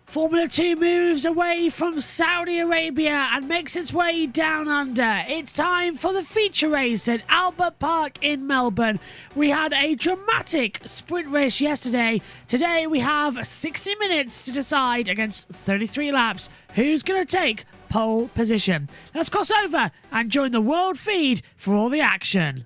Formula 2 moves away from Saudi Arabia and makes its way down under. It's time for the feature race at Albert Park in Melbourne. We had a dramatic sprint race yesterday. Today we have 60 minutes to decide against 33 laps who's going to take pole position. Let's cross over and join the world feed for all the action.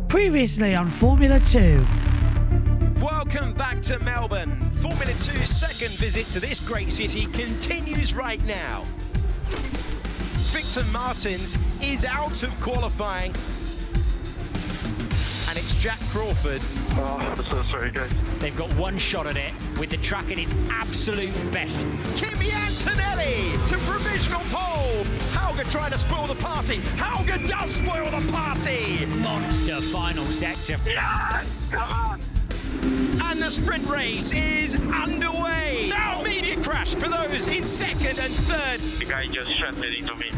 Previously on Formula 2. Welcome back to Melbourne. Formula 2's second visit to this great city continues right now. Victor Martins is out of qualifying. And it's Jack Crawford. Oh, I'm so sorry, guys. They've got one shot at it with the track at its absolute best. Kimi Antonelli to provisional pole. Hauger trying to spoil the party. Hauger does spoil the party. Monster final sector. Yes, come on. And the sprint race is underway. Now immediate crash for those in second and third. The guy just shunted into me.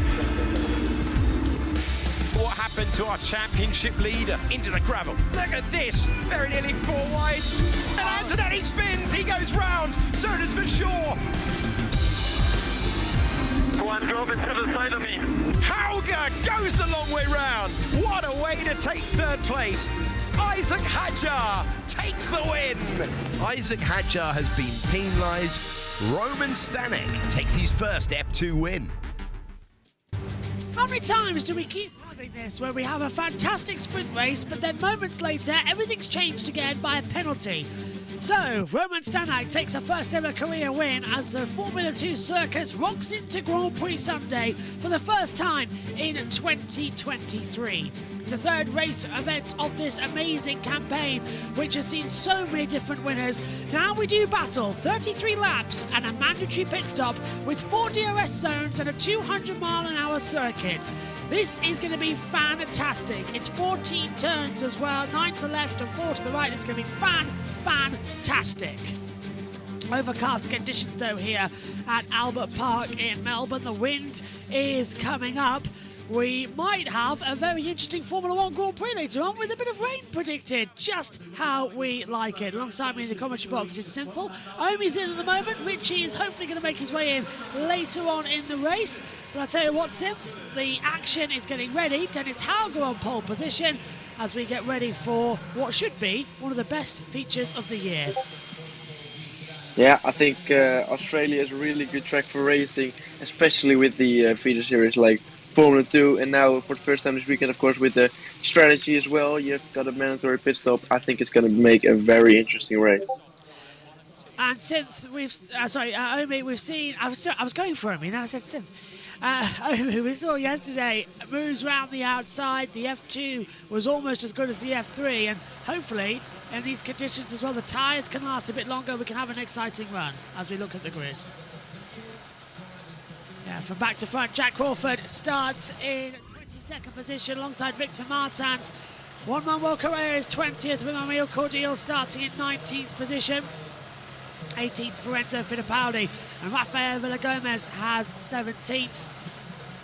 What happened to our championship leader? Into the gravel. Look at this. Very nearly four wide. And Antonelli spins. He goes round. So does Vershaw. One drove into the side of me. Hauger goes the long way round. What a way to take third place. Isaac Hadjar takes the win. Isaac Hadjar has been penalised. Roman Stanek takes his first F2 win. How many times do we keep having this where we have a fantastic sprint race, but then moments later everything's changed again by a penalty? So, Roman Stanek takes a first ever career win as the Formula 2 circus rocks into Grand Prix Sunday for the first time in 2023. It's the third race event of this amazing campaign, which has seen so many different winners. Now we do battle 33 laps and a mandatory pit stop with 4 DRS zones and a 200-mile-an-hour circuit. This is going to be fantastic. It's 14 turns as well, 9 to the left and 4 to the right. It's going to be fantastic. Overcast conditions though here at Albert Park in Melbourne. The wind is coming up. We might have a very interesting Formula 1 Grand Prix later on with a bit of rain predicted, just how we like it. Alongside me in the commentary box is Synthal. Omi's in at the moment. Richie is hopefully going to make his way in later on in the race. But I'll tell you what, Synth, the action is getting ready. Dennis Hauger on pole position as we get ready for what should be one of the best features of the year. Yeah, I think Australia is a really good track for racing, especially with the feature series like Formula 2, and now for the first time this weekend, of course, with the strategy as well. You've got a mandatory pit stop. I think it's going to make a very interesting race. And since we've, Omi, we've seen, I was going for Omi, then I said since. Omi, we saw yesterday, moves around the outside. The F2 was almost as good as the F3, and hopefully, in these conditions as well, the tyres can last a bit longer. We can have an exciting run as we look at the grid. Yeah, from back to front, Jack Crawford starts in 22nd position alongside Victor Martins. Juan Manuel Correa is 20th with Emil Cordial starting in 19th position. 18th for Enzo Fittipaldi, and Rafael Villagomez has 17th.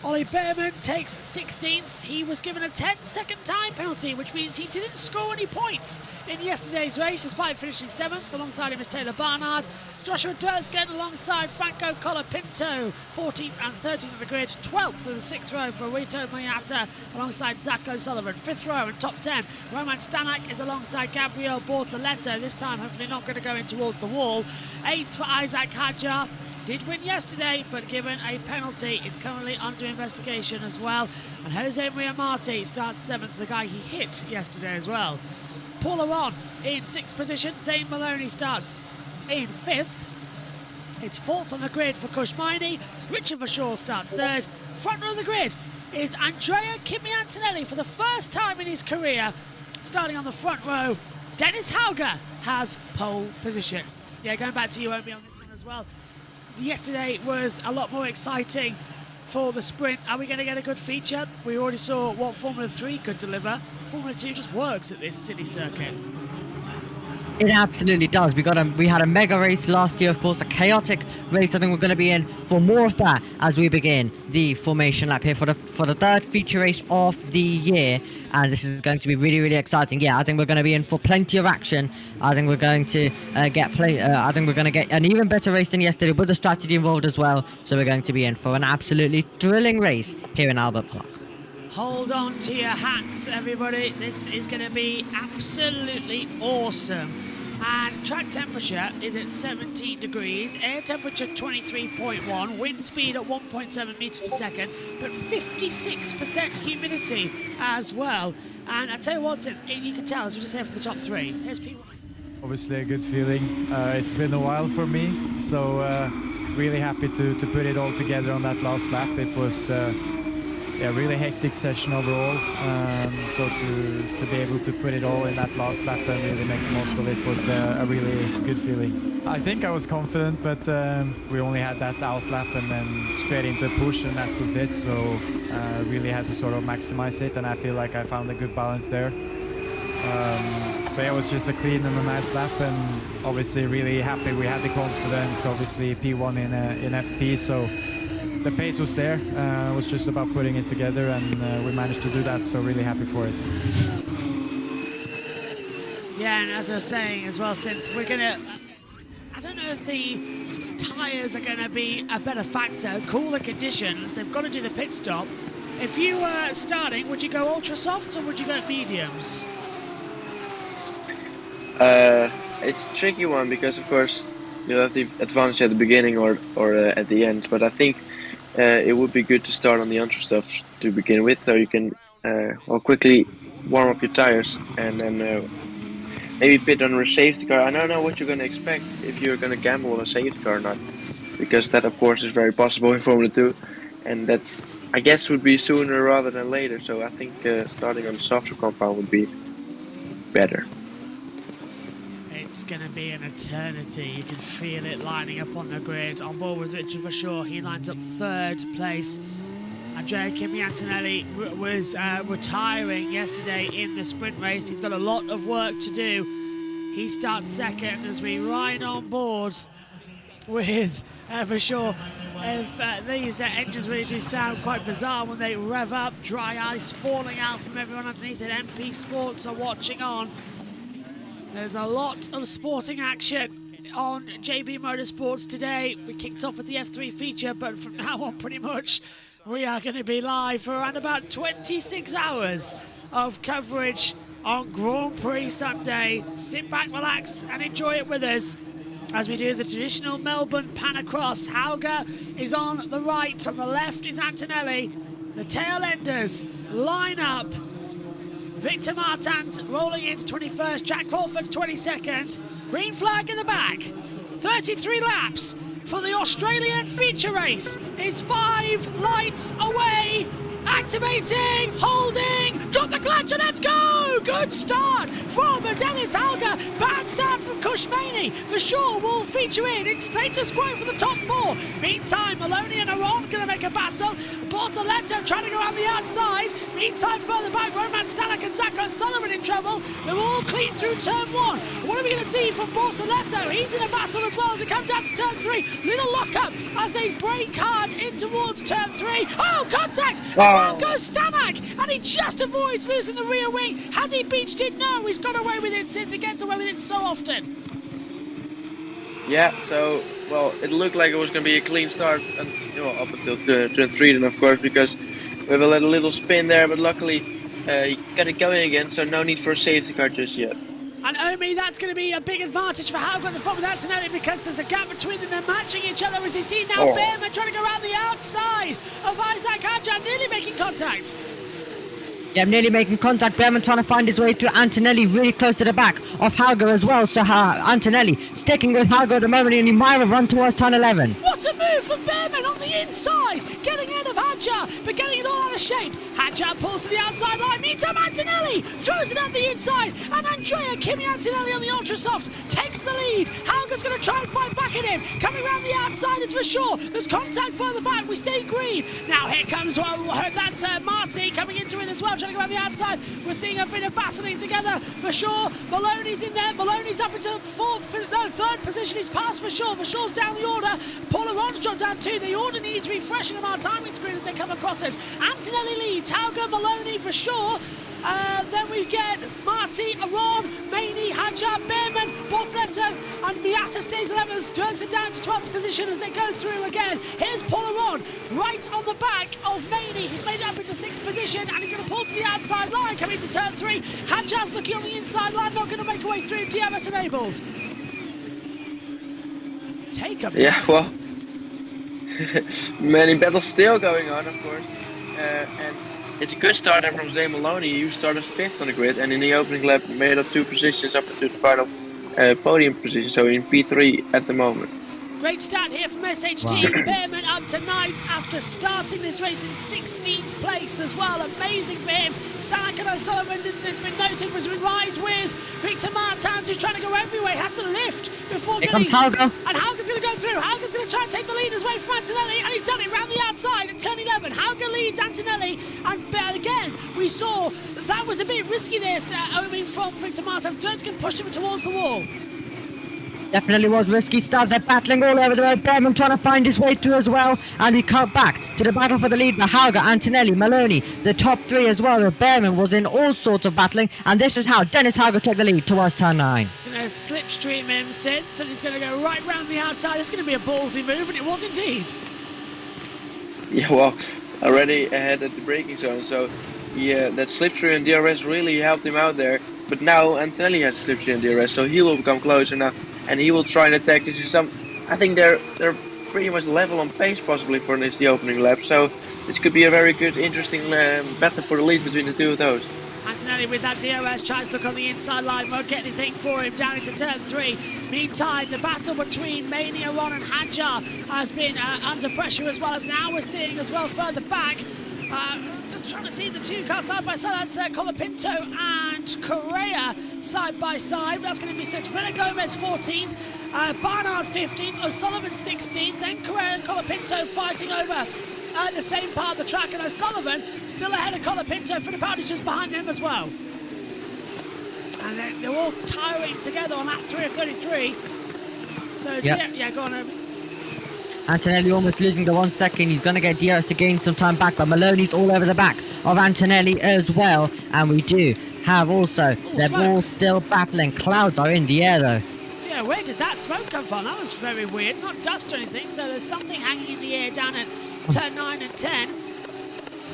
Ollie Behrman takes 16th. He was given a 10-second time penalty, which means he didn't score any points in yesterday's race, despite finishing 7th. Alongside him is Taylor Barnard. Joshua Dursken alongside Franco Colapinto, 14th and 13th of the grid. 12th of the 6th row for Rito Mayata alongside Zach O'Sullivan. 5th row and top 10. Roman Stanek is alongside Gabriel Bortoletto. This time hopefully not going to go in towards the wall. 8th for Isaac Hadjar. Did win yesterday, but given a penalty, it's currently under investigation as well. And Jose Maria Marti starts 7th, the guy he hit yesterday as well. Paul Aron in 6th position. Zane Maloney starts in 5th. It's 4th on the grid for Kushmaini. Richard Vershaw starts 3rd. Front row of the grid is Andrea Kimi Antonelli for the first time in his career. starting on the front row, Dennis Hauger has pole position. Yeah, going back to you, Omi, on this one as well. Yesterday was a lot more exciting for the sprint. Are we going to get a good feature? We already saw what Formula 3 could deliver. Formula 2 just works at this city circuit. It absolutely does. We had a mega race last year, of course, a chaotic race. I think we're going to be in for more of that as we begin the formation lap here for the third feature race of the year, and this is going to be really, really exciting. Yeah, I think we're going to be in for plenty of action. I think we're going to I think we're going to get an even better race than yesterday with the strategy involved as well. So we're going to be in for an absolutely thrilling race here in Albert Park. Hold on to your hats, everybody. This is going to be absolutely awesome. And track temperature is at 17 degrees, air temperature 23.1, wind speed at 1.7 meters per second, but 56% humidity as well. And I tell you what, you can tell as we just here for the top three. Here's P1. Obviously a good feeling. It's been a while for me, so really happy to put it all together on that last lap. It was a really hectic session overall, so to be able to put it all in that last lap and really make the most of it was a really good feeling. I think I was confident, but we only had that out lap and then straight into a push, and that was it, so really had to sort of maximize it, and I feel like I found a good balance there. So yeah, it was just a clean and a nice lap, and obviously really happy we had the confidence, obviously P1 in FP, so the pace was there. It was just about putting it together, and we managed to do that, so really happy for it. Yeah, and as I was saying as well, since we're going to... I don't know if the tyres are going to be a better factor. Cooler conditions, they've got to do the pit stop. If you were starting, would you go ultra softs or would you go mediums? It's a tricky one because, of course, you have the advantage at the beginning or at the end, but I think it would be good to start on the ultra stuff to begin with, so you can quickly warm up your tires and then maybe pit on a safety car. I don't know what you're going to expect if you're going to gamble on a safety car or not, because that of course is very possible in Formula 2, and that I guess would be sooner rather than later, so I think starting on the softer compound would be better. It's going to be an eternity. You can feel it lining up on the grid. On board with Richard for sure. He lines up third place. Andrea Kimi Antonelli was retiring yesterday in the sprint race. He's got a lot of work to do. He starts second as we ride on board with for sure. If these engines really do sound quite bizarre when they rev up, dry ice falling out from everyone underneath it. MP Sports are watching on. There's a lot of sporting action on JB Motorsports today. We kicked off with the F3 feature, but from now on pretty much we are going to be live for around about 26 hours of coverage on Grand Prix Sunday. Sit back, relax and enjoy it with us as we do the traditional Melbourne pan across. Hauger is on the right, on the left is Antonelli. The tail enders line up. Victor Martins rolling into 21st, Jack Crawford's 22nd. Green flag in the back. 33 laps for the Australian feature race is 5 lights away. Activating, holding, drop the clutch and let's go! Good start from Dennis Hauger. Bad start from Kushmani. For sure will feature in status quo for the top 4. Meantime, Maloney and Aron going to make a battle. Bortoletto trying to go around the outside. Meantime, further back, Roman Stanek and Zach O'Sullivan in trouble. They're all clean through turn 1. What are we going to see from Bortoletto? He's in a battle as well as we come down to turn 3. Little lock-up as they brake hard in towards turn 3. Oh, contact! Around goes Stanek, and he just avoids losing the rear wing. Has he beached it? No, he's got away with it since he gets away with it so often. Yeah, so, well, it looked like it was going to be a clean start up until turn 3 then, of course, because we have a little spin there, but luckily he got it going again, so no need for a safety car just yet. And Omi, that's going to be a big advantage for Hauger at the front with Antonelli because there's a gap between them. They're matching each other as you see now. Behrman trying to go around the outside of Isaac Hadjar, nearly making contact. Yeah, nearly making contact. Behrman trying to find his way through. Antonelli really close to the back of Hauger as well. So Antonelli sticking with Hauger at the moment, and he might have run towards turn 11. What a move from Behrman on the inside, getting ahead of Hadjar, but getting it all out of shape. Hadjar pulls to the outside line. Meantime, Antonelli throws it up the inside, and Andrea Kimi Antonelli on the ultra soft takes the lead. Hauger's going to try and fight back at him. Coming around the outside is for sure. There's contact further back. We stay green. Now here comes, that's Marty coming into it as well, trying to go around the outside. We're seeing a bit of battling together for sure. Maloney's in there. Maloney's up into third position. He's passed for sure. For sure's down the order. Paula Ron's dropped down too. The order needs refreshing on our timing screen as they come across us. Antonelli leads. Hauger, Maloney for sure. Then we get Marty, Aron, Maney, Hadjar, Behrman, Bortleto, and Miata stays 11th. Dirks are down to 12th position as they go through again. Here's Paul Aron, right on the back of Maney, who's made it up into 6th position, and he's going to pull to the outside line, coming to turn 3. Hadjar's looking on the inside line, not going to make a way through. DRS enabled. Take a Yeah, well, many battles still going on, of course, and it's a good start from Jose Maloney, who started 5th on the grid, and in the opening lap made up 2 positions up into the final podium position, so in P3 at the moment. Great start here from SHT. Wow. Behrman up to 9th after starting this race in 16th place as well. Amazing for him. Stanek and O'Sullivan's incident's been noted, has been right with Victor Martins, who's trying to go everywhere. Has to lift before Here getting... comes Hauger. And Hauger's going to go through. Hauger's going to try and take the lead away from Antonelli, and he's done it round the outside at turn 11. Hauger leads Antonelli, and again, we saw that was a bit risky there, from Victor Martins. Durskin pushed him towards the wall. Definitely was risky start. They're battling all over the road. Behrman trying to find his way through as well. And we cut back to the battle for the lead by Hauger, Antonelli, Maloney, the top 3 as well. Behrman was in all sorts of battling. And this is how Dennis Hauger took the lead towards turn 9. He's going to slipstream him, Synth, and he's going to go right round the outside. It's going to be a ballsy move, and it was indeed. Yeah, well, already ahead at the braking zone, so yeah, that slipstream and DRS really helped him out there. But now Antonelli has slipstream and DRS, so he will become closer now, and he will try and attack. This is I think they're pretty much level on pace possibly for the opening lap, so this could be a very good, interesting battle for the lead between the two of those. Antonelli with that DRS tries to look on the inside line, won't get anything for him down into turn 3. Meantime, the battle between Mania, Ron and Hadjar has been under pressure as well, as now we're seeing as well further back. Just trying to see the two cars side by side. That's Colapinto and Correa side by side. That's going to be set to Villa Gomez 14th, Barnard 15th, O'Sullivan 16th, then Correa and Colapinto fighting over the same part of the track, and O'Sullivan still ahead of Colapinto for the party just behind him as well. And they're all tiring together on lap 3 of 33. So, yep. yeah, go on. Antonelli almost losing the 1 second. He's going to get DRS to gain some time back, but Maloney's all over the back of Antonelli as well. And we do have also, they're all still battling. Clouds are in the air though. Yeah, where did that smoke come from? That was very weird. It's not dust or anything, so there's something hanging in the air down at turn 9 and 10.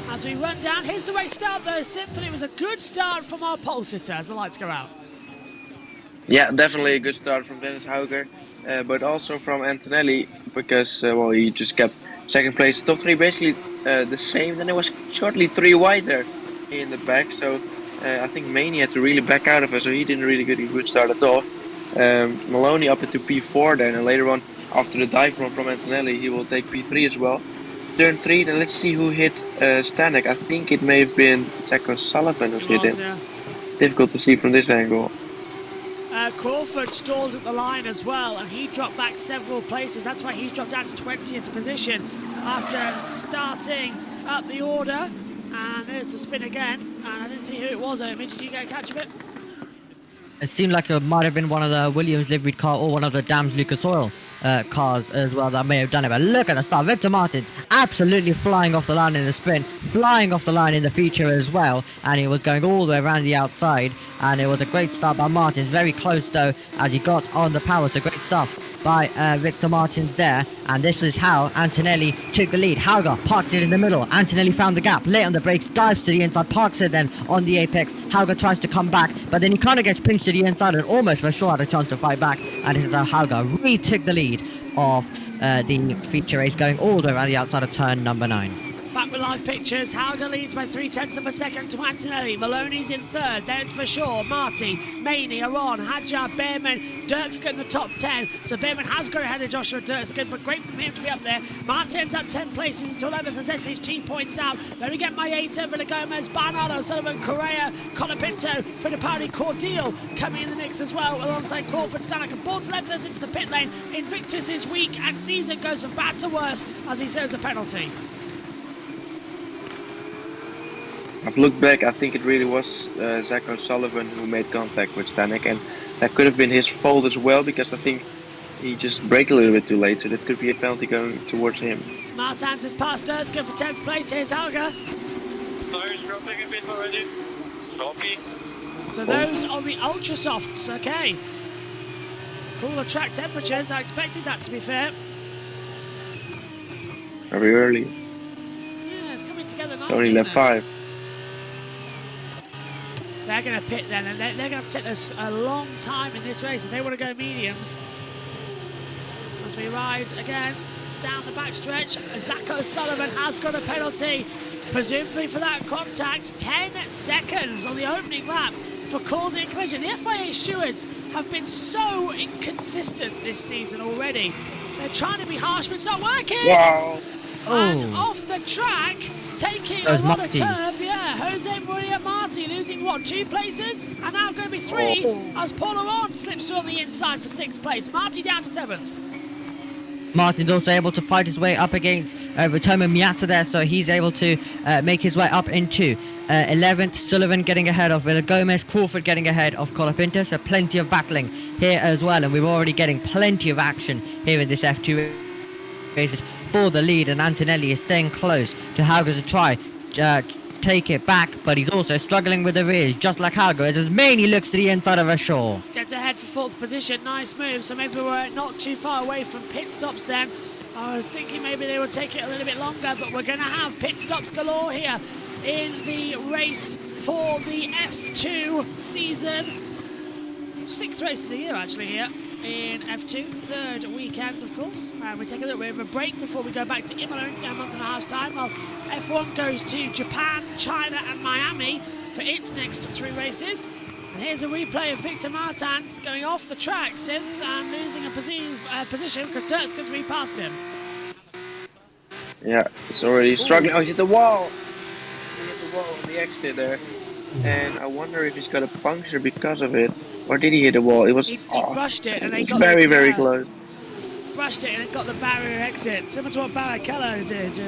As we run down, here's the race start though, Symphony. It was a good start from our pole sitter as the lights go out. Yeah, definitely a good start from Dennis Hauger, but also from Antonelli, because well, he just kept 2nd place. Top 3 basically the same. Then it was shortly 3 wide there in the back, so I think Maney had to really back out of it, so he didn't really get a good start at all. Maloney up into P4 then, and later on after the dive from Antonelli, he will take P3 as well. Turn 3, then let's see who hit Stanek. I think it may have been Zach O'Sullivan who hit him. Yeah. Difficult to see from this angle. Crawford stalled at the line as well, and he dropped back several places. That's why he's dropped down to 20th position after starting up the order. And there's the spin again. And I didn't see who it was, Omi. Did you get a catch of it? It seemed like it might have been one of the Williams liveried car or one of the Dams Lucas Oil cars as well that may have done it. But look at the start. Victor Martins absolutely flying off the line in the sprint, flying off the line in the feature as well, and he was going all the way around the outside, and it was a great start by Martins. Very close though as he got on the power, so great stuff by Victor Martins there. And this is how Antonelli took the lead. Hauger parks it in the middle. Antonelli found the gap, late on the brakes, dives to the inside, parks it then on the apex. Hauger tries to come back, but then he kind of gets pinched to the inside and almost for sure had a chance to fight back. And this is how Hauger retook the lead of the feature race, going all the way around the outside of turn number 9. Back with live pictures. Hauger leads by 0.3 of a second to Antonelli. Maloney's in third. Then it's for sure. Marty, Maney are on. Hadjar, Behrman, Dirksken in the top 10. So Behrman has got ahead of Joshua Dirksken, but great from him to be up there. Marty ends up 10 places into 11th as SHG points out. Then we get Maeta, Villagomez, Barnard, O'Sullivan, Correa, Colapinto, Fittipaldi, Cordeal coming in the mix as well, alongside Crawford, Stanek, and Bortoletos into the pit lane. Invictus' week and season goes from bad to worse as he serves a penalty. I've looked back, I think it really was Zach O'Sullivan who made contact with Stanek, and that could have been his fault as well, because I think he just braked a little bit too late, so that could be a penalty going towards him. Martins has passed Dirksken for 10th place. Here's Hauger. Tires dropping a bit already. Sloppy. So those on the ultra softs, okay. Cooler track temperatures, I expected that to be fair. Very early. Yeah, it's coming together nicely. Only left 5. They're going to pit then, and they're going to have to take us a long time in this race if they want to go mediums. As we ride again down the backstretch, Zach O'Sullivan has got a penalty, presumably for that contact. 10 seconds on the opening lap for causing a collision. The FIA stewards have been so inconsistent this season already. They're trying to be harsh, but it's not working. Wow. And off the track, taking a lot of curb, yeah. Jose Maria Marti losing, what, 2 places? And now going to be 3 as Paul Aron slips through on the inside for 6th place. Marti down to 7th. Martin's also able to fight his way up against Rotoma Miata there, so he's able to make his way up into 11th. Sullivan getting ahead of Villagomez, Crawford getting ahead of Colapinto, so plenty of battling here as well, and we're already getting plenty of action here in this F2 race for the lead, and Antonelli is staying close to Hauger to try take it back, but he's also struggling with the rears, just like Hauger, as Maney looks to the inside of a shore. Gets ahead for 4th position, nice move, so maybe we're not too far away from pit stops then. I was thinking maybe they would take it a little bit longer, but we're going to have pit stops galore here in the race for the F2 season. 6th race of the year actually here in F2, 3rd weekend of course. And we take a little bit of a break before we go back to Imola in a month and a half's time. Well, F1 goes to Japan, China and Miami for its next 3 races. And here's a replay of Victor Martins going off the track, Synth, and losing a position because Dirksken's repassed him. Yeah, it's already struggling. Oh, he hit the wall. He hit the wall on the exit there. And I wonder if he's got a puncture because of it. Or did he hit the wall? It was. He brushed it and they it's got very, very close. Brushed it and it got the barrier exit, similar to what Barrichello did.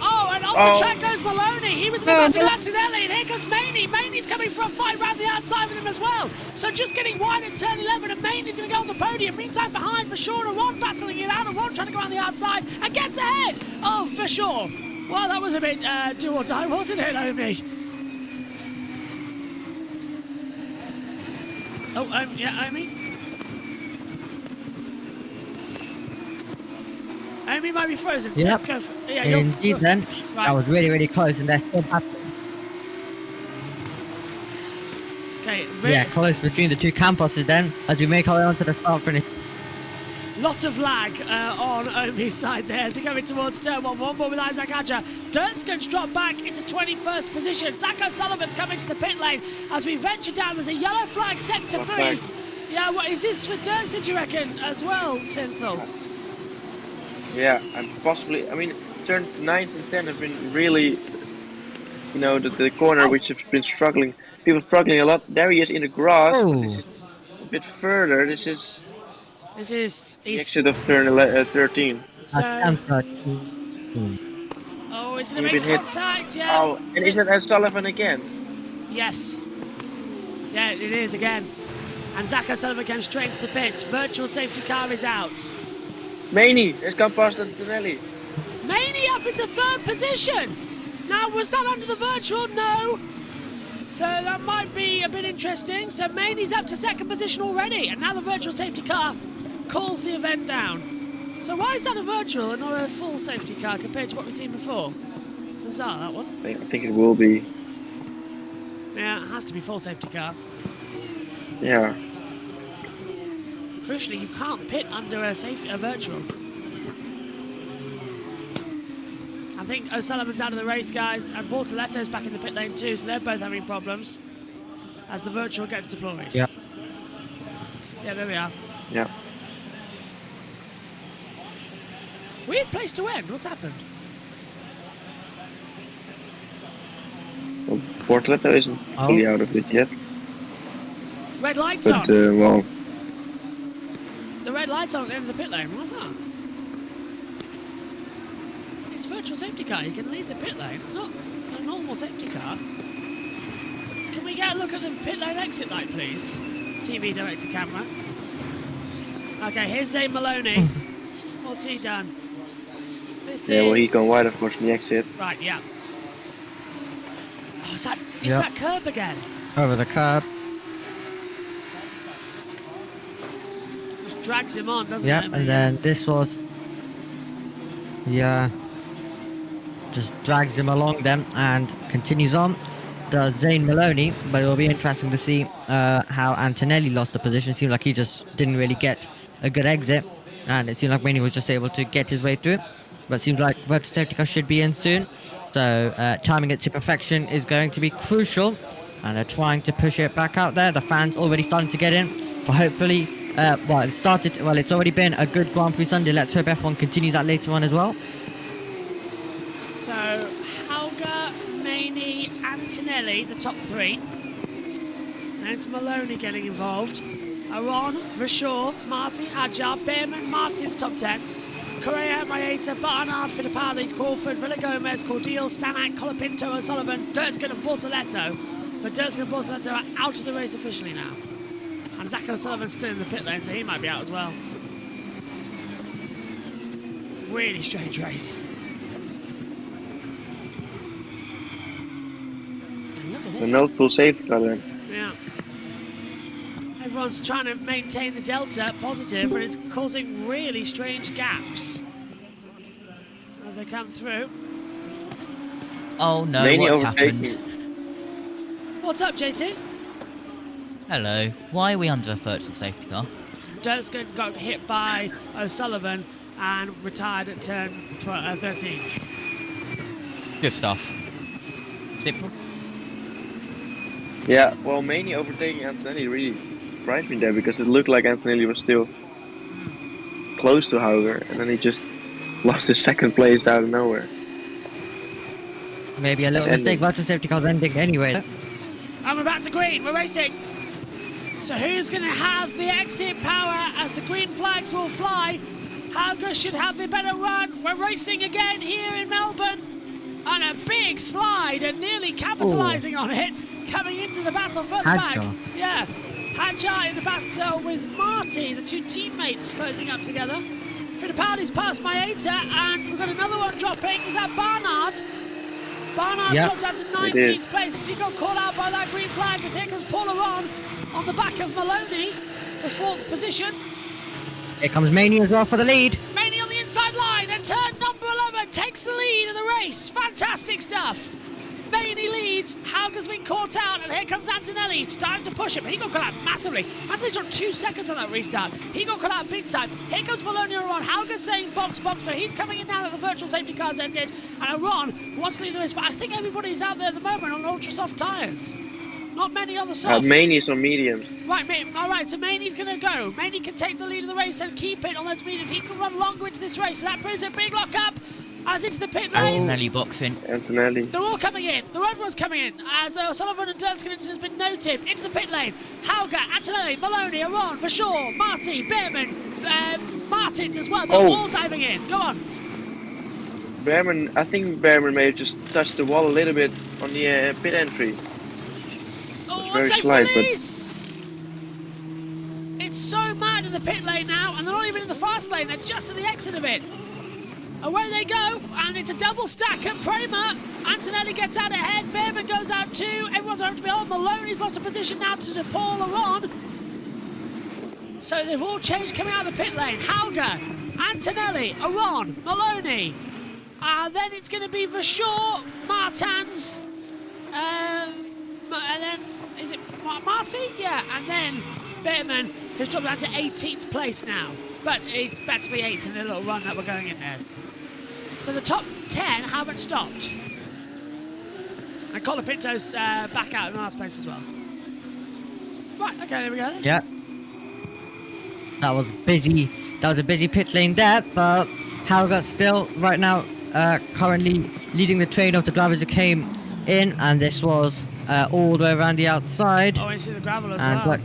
Oh, and off the track goes Maloney. He was about to Antonelli, and here comes Maney. Maney's coming for a fight round the outside with him as well. So just getting wide at turn 11, and Maney's going to go on the podium. Meantime, behind for sure, Aron battling it out. Aron trying to go around the outside and gets ahead. Oh, for sure. Well, that was a bit do or die, wasn't it, Omi? Oh, yeah, Omi? Omi might be frozen. Yep. Let's go for, yeah, Indeed then. Right. That was really, really close, and they're still battling. Okay, Yeah, close between the 2 campuses then, as we make our way onto the start finish. lot of lag on Omi's side there as they're going towards turn 1. One more with Isaac Hadja. Dirksken's dropped back into 21st position. Zach O'Sullivan's coming to the pit lane as we venture down. There's a yellow flag sector 3. Yeah, what is this for Dirksen, do you reckon, as well, Synthel? Yeah, and possibly, I mean, turn 9 and 10 have been really, you know, the corner which have been struggling. People struggling a lot. There he is in the grass. But this is a bit further. This is the exit of turn 13. So, oh, he's going to make contact, yeah. Oh, and is that O'Sullivan again? Yes. Yeah, it is again. And Zach O'Sullivan came straight into the pits. Virtual safety car is out. Maney has gone past Antonelli. Maney up into 3rd position. Now, was that under the virtual? No. So that might be a bit interesting. So Maney's up to 2nd position already. And now the virtual safety car calls the event down. So why is that a virtual and not a full safety car compared to what we've seen before? Bizarre, that one. I think it will be. Yeah, it has to be full safety car. Yeah. Crucially, you can't pit under a virtual. I think O'Sullivan's out of the race, guys, and Bortoletto's back in the pit lane too, so they're both having problems as the virtual gets deployed. Yeah. Yeah, there we are. Yeah. Weird place to end. What's happened? Well, Bortoletto isn't fully out of it yet. Red lights But, on. well, The red lights on at the end of the pit lane. What's that? It's virtual safety car. You can leave the pit lane. It's not a normal safety car. Can we get a look at the pit lane exit light, please? TV director camera. Okay, here's Zane Maloney. What's he done? This yeah, well, is... he's gone wide, of course, from the exit. Right, yeah. Oh, is that curb again? Over the curb. Just drags him on, doesn't Yep, it? and then this was... Yeah. Just drags him along then and continues on. Does Zane Maloney, but it'll be interesting to see how Antonelli lost the position. Seems like he just didn't really get a good exit, and it seemed like Maney was just able to get his way through. But it seems like virtual safety car should be in soon, so timing it to perfection is going to be crucial, and they're trying to push it back out there. The fans already starting to get in for hopefully it's already been a good Grand Prix Sunday. Let's hope F1 continues that later on as well. So, Hauger, Maney, Antonelli, the top three. And it's Maloney getting involved. Aron, Vershaw, Martin, Hadjar, Behrman, Martin's top 10. Correa, Maeta, Barnard, Fittipaldi, Crawford, Villagomez, Cordial, Stanak, Colapinto, O'Sullivan, Durtskin and Bortoletto. But Durtskin and Bortoletto are out of the race officially now. And Zach O'Sullivan's still in the pit lane, so he might be out as well. Really strange race. And look at The this. no full safety car then. Yeah. Everyone's trying to maintain the delta positive, but it's causing really strange gaps as they come through. Oh no, Mainly what's overtaking. happened? What's up, JT? Hello, why are we under a virtual safety car? Durtskin got hit by O'Sullivan and retired at turn 13. Good stuff. Simple. Yeah, well, mainly overtaking Antonelli really surprised me there, because it looked like Antonelli was still close to Hauger, and then he just lost his second place out of nowhere. Maybe a little mistake. Virtual safety car ending anyway. And we're back to green. We're racing. So who's going to have the exit power as the green flags will fly? Hauger should have the better run. We're racing again here in Melbourne. And a big slide and nearly capitalising on it. Coming into the battle further back. Yeah. Hadjar in the battle with Marty, the two teammates closing up together. Fittipaldi's past Maeta, and we've got another one dropping. Is that Barnard? Barnard dropped down to 19th place. He got caught out by that green flag as here comes Paul Aron on the back of Maloney for 4th position. Here comes Maney as well for the lead. Maney on the inside line, and turn number 11 takes the lead of the race. Fantastic stuff. Maney leads, Hauger's been caught out, and here comes Antonelli, starting to push him. He got caught out massively. Antonelli's got 2 seconds on that restart. He got caught out big time. Here comes Maloney and Aron. Hauger's saying box, box, so he's coming in now that the virtual safety car's ended. And Aron wants to lead the race, but I think everybody's out there at the moment on ultra soft tyres. Not many on the softs. Maney's on mediums. Right, alright, so Maney's going to go. Maney can take the lead of the race and keep it on those mediums. He can run longer into this race, so that proves a big lock-up. As into the pit lane. Antonelli boxing. Antonelli. They're all coming in. Everyone's coming in. As O'Sullivan and Durtskin has been noted. Into the pit lane. Hauger, Antonelli, Maloney, Aron, Vershaw, Marty, Behrman, Martins as well. They're all diving in. Go on. I think Behrman may have just touched the wall a little bit on the pit entry. Oh, very unsafe slight, but- release! It's so mad in the pit lane now, and they're not even in the fast lane. They're just at the exit of it. Away they go, and it's a double stack at Prema. Antonelli gets out ahead, Behrman goes out too, everyone's around to be on. Maloney's lost a position now to Paul Aron. So they've all changed coming out of the pit lane. Hauger, Antonelli, Aron, Maloney. Then it's going to be Vershaw, Martins, and then, is it Marty? Yeah, and then Behrman, who's dropped down to 18th place now. But he's about to be 8th in the little run that we're going in there. So the top 10 haven't stopped. And Colapinto's back out in the last place as well. Right, okay, there we go. Yeah. That was busy. That was a busy pit lane there, but Helga still right now currently leading the train of the drivers who came in, and this was all the way around the outside. Oh, into the gravel as And well.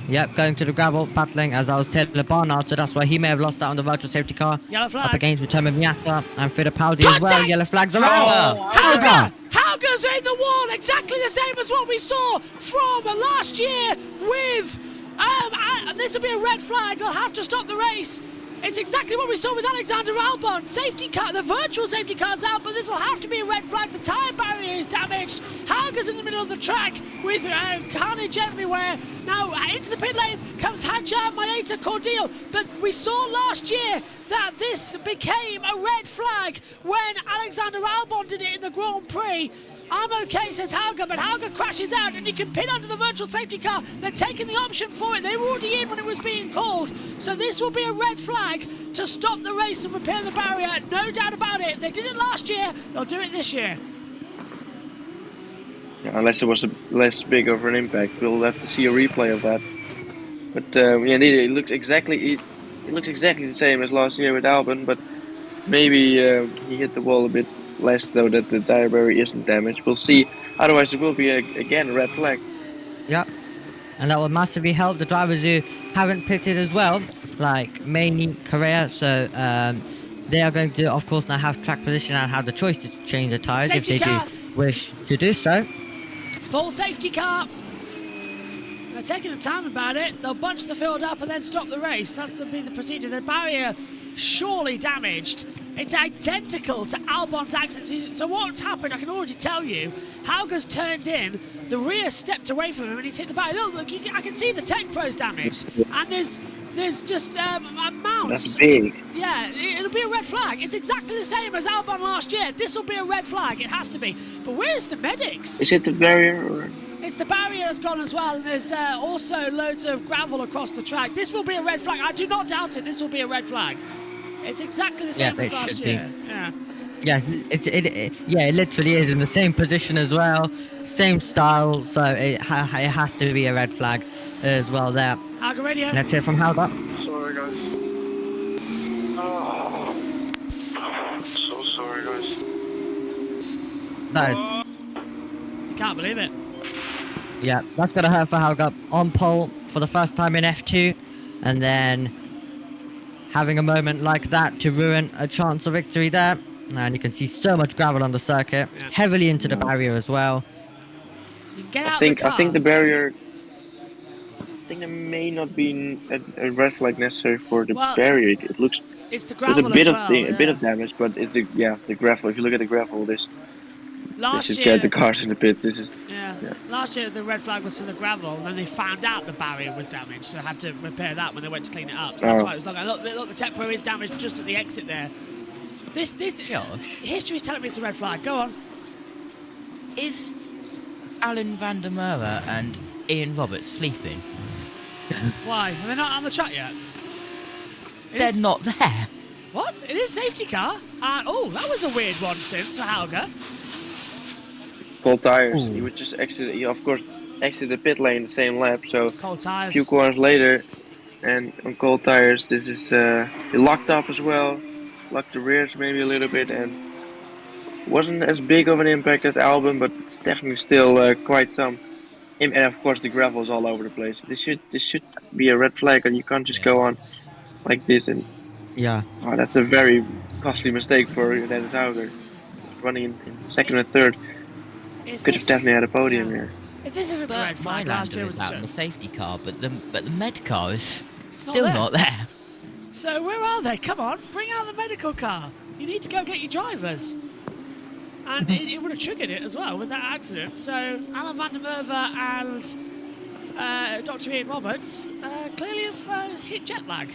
yep, going to the gravel, battling as I was telling Barnard, so that's why he may have lost out on the virtual safety car. Yellow flag. Up against Vitomi Miata and Fittipaldi as well. Contact! Yellow flags are out. Helga! Helga's in the wall, exactly the same as what we saw from last year with... and this will be a red flag. They'll have to stop the race. It's exactly what we saw with Alexander Albon. Safety car, the virtual safety car's out, but this will have to be a red flag. The tyre barrier is damaged. Helga's in the middle of the track with carnage everywhere. Now, into the pit lane comes Hadjar, Maeta, Cordial. But we saw last year that this became a red flag when Alexander Albon did it in the Grand Prix. I'm okay, says Helga, but Helga crashes out and he can pin under the virtual safety car. They're taking the option for it. They were already in when it was being called. So this will be a red flag to stop the race and repair the barrier. No doubt about it. If they did it last year, they'll do it this year. Yeah, unless it was less big of an impact, we'll have to see a replay of that. But yeah, indeed, it looks exactly the same as last year with Albon, but maybe he hit the wall a bit less, though, that the tire barrier isn't damaged. We'll see. Otherwise, it will be again a red flag. Yeah, and that will massively help the drivers who haven't pitted as well, like mainly Correa. So they are going to, of course, now have track position and have the choice to change the tires if they do wish to do so. Full safety car. They're taking the time about it. They'll bunch the field up and then stop the race. That'll be the procedure. The barrier surely damaged. It's identical to Albon's accident. So what's happened, I can already tell you. Helga's turned in, the rear stepped away from him and he's hit the barrier. Look, I can see the Tech Pro's damaged. And there's just a mount. That's big. Yeah, it'll be a red flag. It's exactly the same as Albon last year. This will be a red flag. It has to be. But where's the medics? Is it the barrier? Or? It's the barrier that's gone as well. And there's also loads of gravel across the track. This will be a red flag. I do not doubt it. This will be a red flag. It's exactly the same as last year. Yeah. Yes, it literally is in the same position as well, same style. So it has to be a red flag as well there. Helga radio. Let's hear from Helga. Sorry, guys. Oh. So sorry, guys. That's You can't believe it. yeah, that's gonna hurt for Helga on pole for the first time in F2, and then having a moment like that to ruin a chance of victory there. And you can see so much gravel on the circuit, heavily into the barrier as well. You can get out I think the car. the barrier. I think there may not be a red flag necessary for the barrier. It looks It's the there's gravel a bit as of well. a bit of damage, but it's the gravel. If you look at the gravel, this Last is year, the cars in the pit. This is Last year the red flag was for the gravel, and then they found out the barrier was damaged, so had to repair that when they went to clean it up. So that's why it was like, look, the Tech Pro is damaged just at the exit there. This history's telling me it's a red flag. Go on. Is Alan van der Merwe and Ian Roberts sleeping? Why? Are they not on the track yet? They're not there. What? It is safety car. Oh, that was a weird one since for Helga. cold tires. He would just exit. He of course exit the pit lane the same lap. So Cold a tires. few corners later, and on cold tires, this is he locked up as well. Locked the rears maybe a little bit, and wasn't as big of an impact as Albon, but it's definitely still quite some. And of course the gravel is all over the place. This should be a red flag, and you can't just go on like this. And that's a very costly mistake for Dennis Hauger. Running in second and third, could have definitely had a podium here. If this isn't a red flag, last year was out in a the safety car, but the med car is Not still there. not there. So where are they? Come on, bring out the medical car. You need to go get your drivers. And it would have triggered it as well with that accident. So Alan van der Merwe and Dr. Ian Roberts clearly have hit jet lag.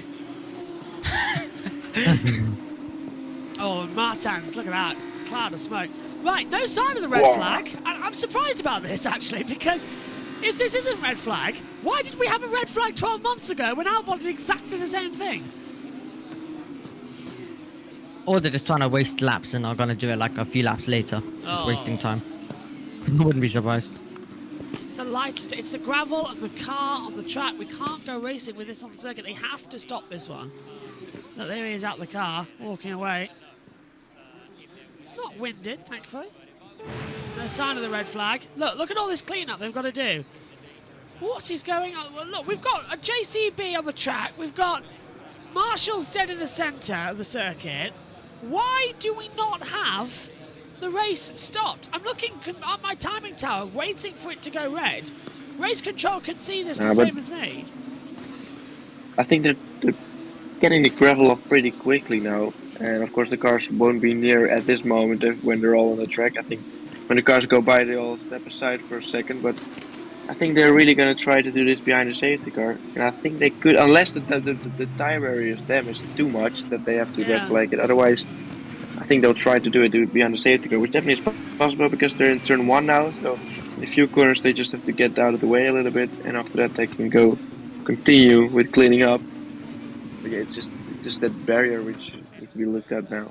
Oh, Martins, look at that. Cloud of smoke. Right, no sign of the red flag. And I'm surprised about this, actually, because if this isn't red flag, why did we have a red flag 12 months ago when Albon did exactly the same thing? Or they're just trying to waste laps and are going to do it like a few laps later. Just wasting time. I wouldn't be surprised. It's the lightest. It's the gravel and the car on the track. We can't go racing with this on the circuit. They have to stop this one. Look, there he is out the car, walking away. Not winded, thankfully. No sign of the red flag. Look at all this cleanup they've got to do. What is going on? Well, look, we've got a JCB on the track. We've got Marshall's dead in the centre of the circuit. Why do we not have the race stopped? I'm looking at my timing tower, waiting for it to go red. Race control can see this the same as me. I think they're getting the gravel off pretty quickly now. And of course the cars won't be near at this moment when they're all on the track. I think when the cars go by they all step aside for a second, but I think they're really going to try to do this behind the safety car. And I think they could, unless the tire area is damaged too much that they have to red flag it. Otherwise, I think they'll try to do it behind the safety car, which definitely is possible because they're in turn 1 now. So in a few corners they just have to get out of the way a little bit, and after that they can continue with cleaning up. But yeah, it's just that barrier which needs to be looked at now.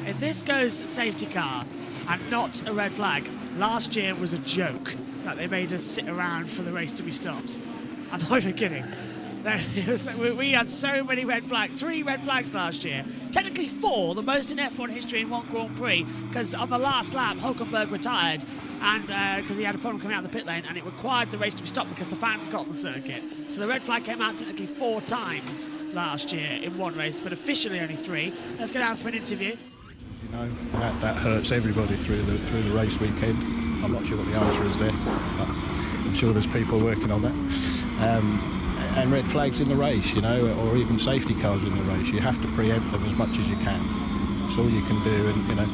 If this goes safety car and not a red flag, last year was a joke that they made us sit around for the race to be stopped. I'm not even kidding. We had so many red flags, 3 red flags last year. Technically 4, the most in F1 history in one Grand Prix, because on the last lap, Hulkenberg retired and because he had a problem coming out of the pit lane, and it required the race to be stopped because the fans got on the circuit. So the red flag came out technically 4 times last year in one race, but officially only 3. Let's go down for an interview. You know, that hurts everybody through the race weekend. I'm not sure what the answer is there, but I'm sure there's people working on that. And red flags in the race, you know, or even safety cars in the race. You have to preempt them as much as you can. That's all you can do. And you know,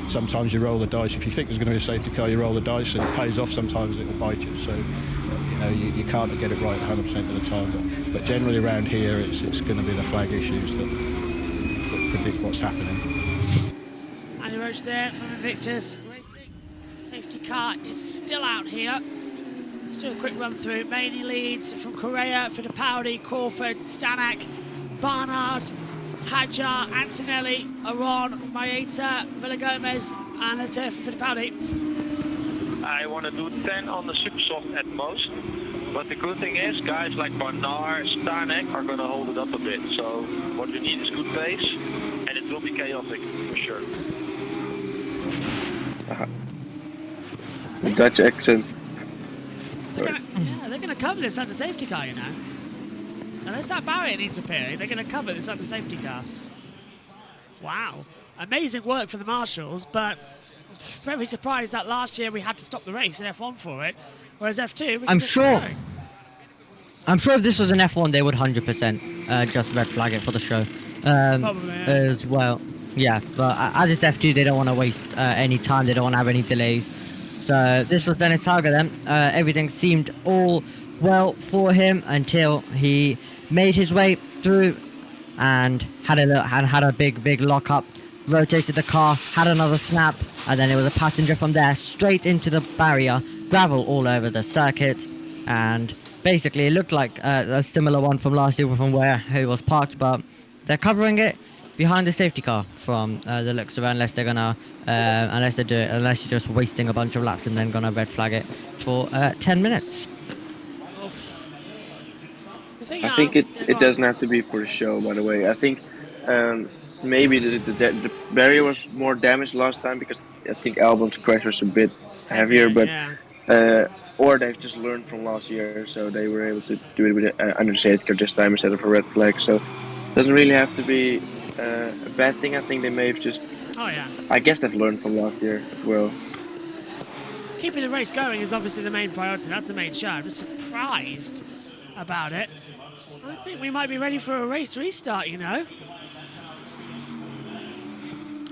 sometimes you roll the dice. If you think there's going to be a safety car, you roll the dice, and it pays off. Sometimes it will bite you. So you know, you can't get it right 100% of the time. But generally around here, it's going to be the flag issues that predict what's happening. Andy Roach there from Invictus. Safety car is still out here. Let's do a quick run through. Mainly leads from Correa, Fittipaldi, Crawford, Stanek, Barnard, Hadjar, Antonelli, Aron, Maeta, Villagomez, and let's hear from Fittipaldi. I want to do 10 on the super soft at most. But the good thing is, guys like Barnard, Stanek are going to hold it up a bit. So what we need is good pace, and it will be chaotic for sure. The Dutch accent. They're going to cover this under safety car, you know. Unless that barrier needs appearing, they're going to cover this under safety car. Wow. Amazing work for the Marshals, but very surprised that last year we had to stop the race in F1 for it, whereas F2... I'm sure if this was an F1, they would 100% just red flag it for the show. Probably, yeah. As well. Yeah, but as it's F2, they don't want to waste any time. They don't want to have any delays. So this was Dennis Hager then. Everything seemed all well for him until he made his way through and had a big lock up, rotated the car, had another snap, and then there was a passenger from there straight into the barrier, gravel all over the circuit, and basically it looked like a similar one from last year from where he was parked, but they're covering it behind the safety car from the looks of it, unless they're gonna unless you're just wasting a bunch of laps and then gonna red flag it for 10 minutes. I think it doesn't have to be for the show, by the way. I think maybe the barrier was more damaged last time because I think Albon's crash was a bit heavier, but or they've just learned from last year, so they were able to do it with under the safety car this time instead of a red flag. So it doesn't really have to be a bad thing. I think they may have just... I guess they've learned from last year as well. Keeping the race going is obviously the main priority. That's the main show. I'm just surprised about it. I think we might be ready for a race restart, you know.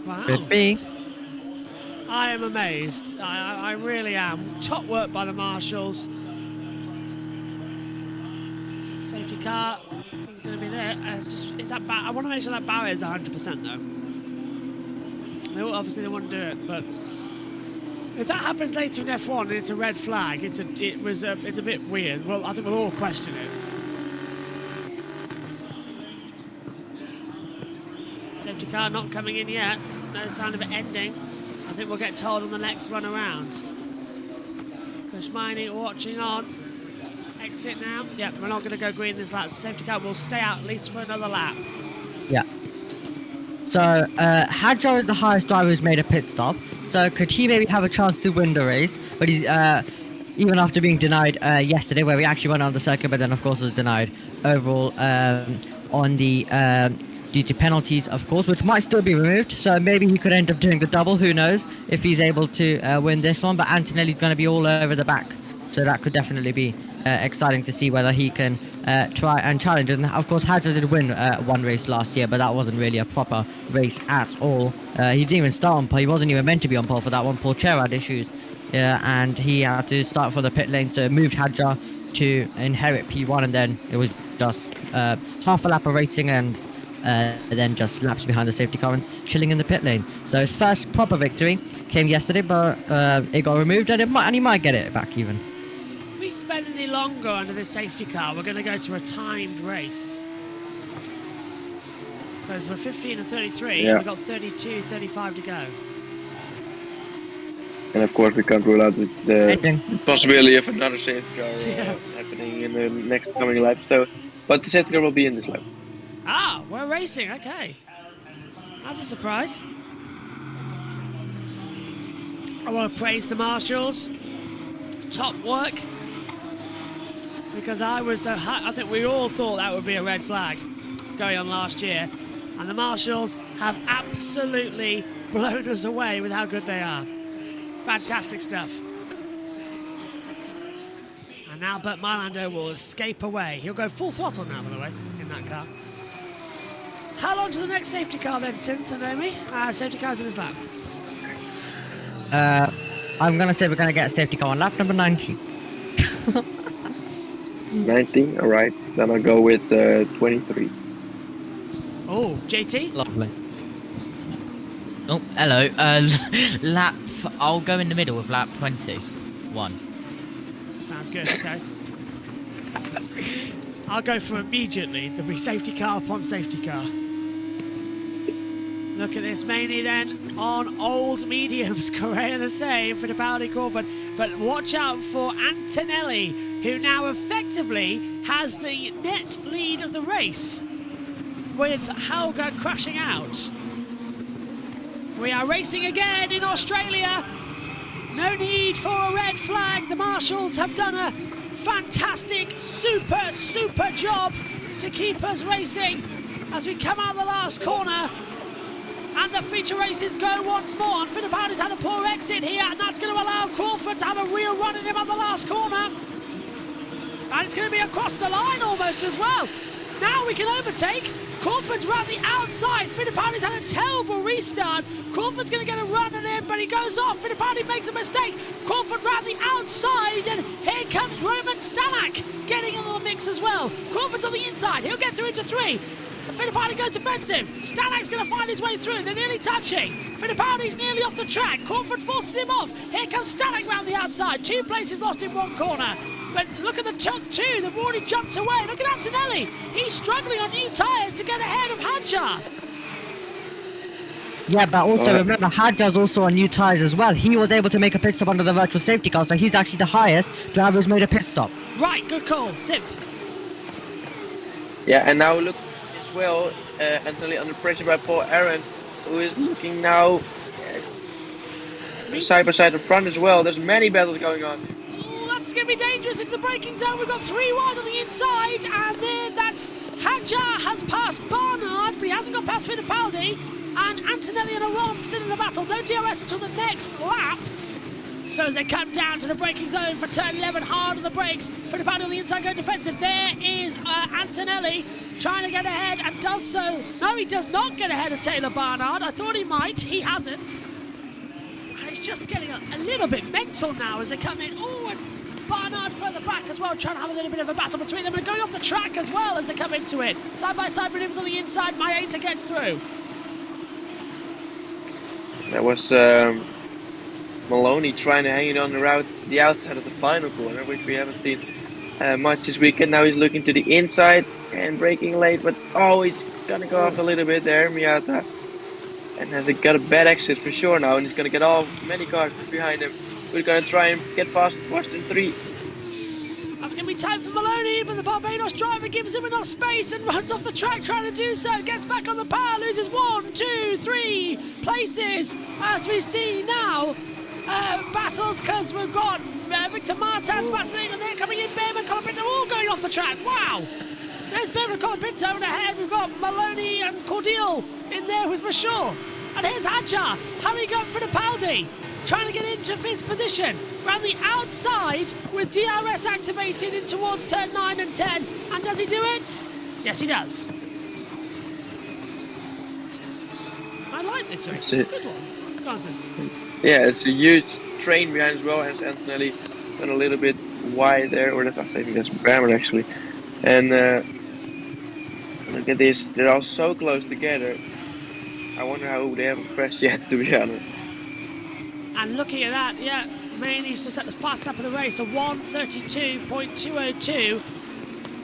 Wow. Could be. I am amazed. I really am. Top work by the Marshals. Safety car is going to be there. I want to make sure that barrier is 100% though. Obviously they want to do it, but if that happens later in F1 and it's a red flag, it's a bit weird. Well, I think we'll all question it. Safety car not coming in yet. No sign of it ending. I think we'll get told on the next run around. Kushmini watching on. Exit now. Yep, we're not going to go green this lap. Safety car will stay out at least for another lap. Yeah. So, Hadjar is the highest driver who's made a pit stop. So, could he maybe have a chance to win the race? But he's, even after being denied yesterday, where we actually went on the circuit, but then, of course, was denied overall on the due to penalties, of course, which might still be removed. So, maybe he could end up doing the double. Who knows if he's able to win this one? But Antonelli's going to be all over the back. So, that could definitely be exciting to see whether he can try and challenge. And of course, Hadjar did win one race last year, but that wasn't really a proper race at all. He didn't even start on pole. He wasn't even meant to be on pole for that one. Paul Cher had issues, and he had to start for the pit lane. So it moved Hadjar to inherit P1, and then it was just half a lap of racing and then just laps behind the safety car and chilling in the pit lane. So his first proper victory came yesterday, but it got removed, and he might get it back even. If we spend any longer under this safety car, we're going to go to a timed race. Because we're 15 and 33, Yeah. we've got 32, 35 to go. And of course, we can't rule out the Ending. possibility of another safety car Yeah. happening in the next coming lap. So, but the safety car will be in this lap. Ah, we're racing, okay. That's a surprise. I want to praise the marshals. Top work. Because I think we all thought that would be a red flag going on last year. And the marshals have absolutely blown us away with how good they are. Fantastic stuff. And now Bert Mailander will escape away. He'll go full throttle now, by the way, in that car. How long to the next safety car then, Synth and Naomi? Safety car's in this lap. I'm going to say we're going to get a safety car on lap number 19. 19, alright. Then I'll go with 23. Oh, JT? Lovely. Oh, hello. I'll go in the middle with lap 21. Sounds good, okay. I'll go for immediately. There'll be safety car upon safety car. Look at this, mainly then on old mediums. Correa the same for Fittipaldi Crawford. But watch out for Antonelli, who now effectively has the net lead of the race with Hauger crashing out. We are racing again in Australia. No need for a red flag. The marshals have done a fantastic, super job to keep us racing as we come out of the last corner. And the feature races go once more. And Fittipaldi's had a poor exit here, and that's going to allow Crawford to have a real run in him on the last corner. And it's going to be across the line almost as well. Now we can overtake. Crawford's round the outside. Fittipaldi's had a terrible restart. Crawford's going to get a run at him, but he goes off. Fittipaldi makes a mistake. Crawford round the outside, and here comes Roman Stanek getting into the mix as well. Crawford's on the inside. He'll get through into three. Fittipaldi goes defensive. Stanak's going to find his way through. They're nearly touching. Fittipaldi's nearly off the track. Crawford forces him off. Here comes Stanek round the outside. 2 places lost in one corner. But look at the top 2. They've already jumped away. Look at Antonelli. He's struggling on new tyres to get ahead of Hadjar. Yeah, but also remember, Hadjar's also on new tyres as well. He was able to make a pit stop under the virtual safety car, so he's actually the highest driver who's made a pit stop. Right, good call. Sith. Yeah, and now look as well, Antonelli under pressure by Paul Aaron, who is looking now side by side in front as well. There's many battles going on. Oh, that's going to be dangerous into the braking zone. We've got 3 wide on the inside, and there, that's Hadjar has passed Barnard, but he hasn't got past Fittipaldi. And Antonelli and Aron still in the battle. No DRS until the next lap. So as they come down to the braking zone for turn 11, hard on the brakes. Fittipaldi on the inside going defensive. There is Antonelli trying to get ahead and does so. No, he does not get ahead of Taylor Barnard. I thought he might. He hasn't. And it's just getting a little bit mental now as they come in. Oh, and Barnard further back as well, trying to have a little bit of a battle between them and going off the track as well as they come into it. Side by side, Williams on the inside. Maeta gets through. That was Maloney trying to hang it on the outside of the final corner, which we haven't seen much this weekend. Now he's looking to the inside and braking late, but oh, he's gonna go off a little bit there, Miata. And has got a bad exit for sure now, and he's gonna get many cars behind him. We're gonna try and get past Western 3. That's going to be time for Maloney, but the Barbados driver gives him enough space and runs off the track trying to do so. Gets back on the power, loses 1, 2, 3 places. As we see now, battles, because we've got Victor Martins battling, and they're coming in. Behrman, Colapinto, all going off the track. Wow! There's Behrman, Colapinto, and ahead we've got Maloney and Cordial in there with Rashore. And here's Hadjar. Harry going for the Paldi, trying to get into 5th position. Around the outside with DRS activated in towards turn 9 and 10. And does he do it? Yes, he does. I like this race. It's a good one. Go on, Tim. Yeah, it's a huge train behind as well, and Antonelli went a little bit wide there, or that's, I think that's Brammer actually. And look at this, they're all so close together. I wonder how they haven't crashed yet, to be honest. And looking at that, yeah, Maney's just at the fast lap of the race, a 1:32.202.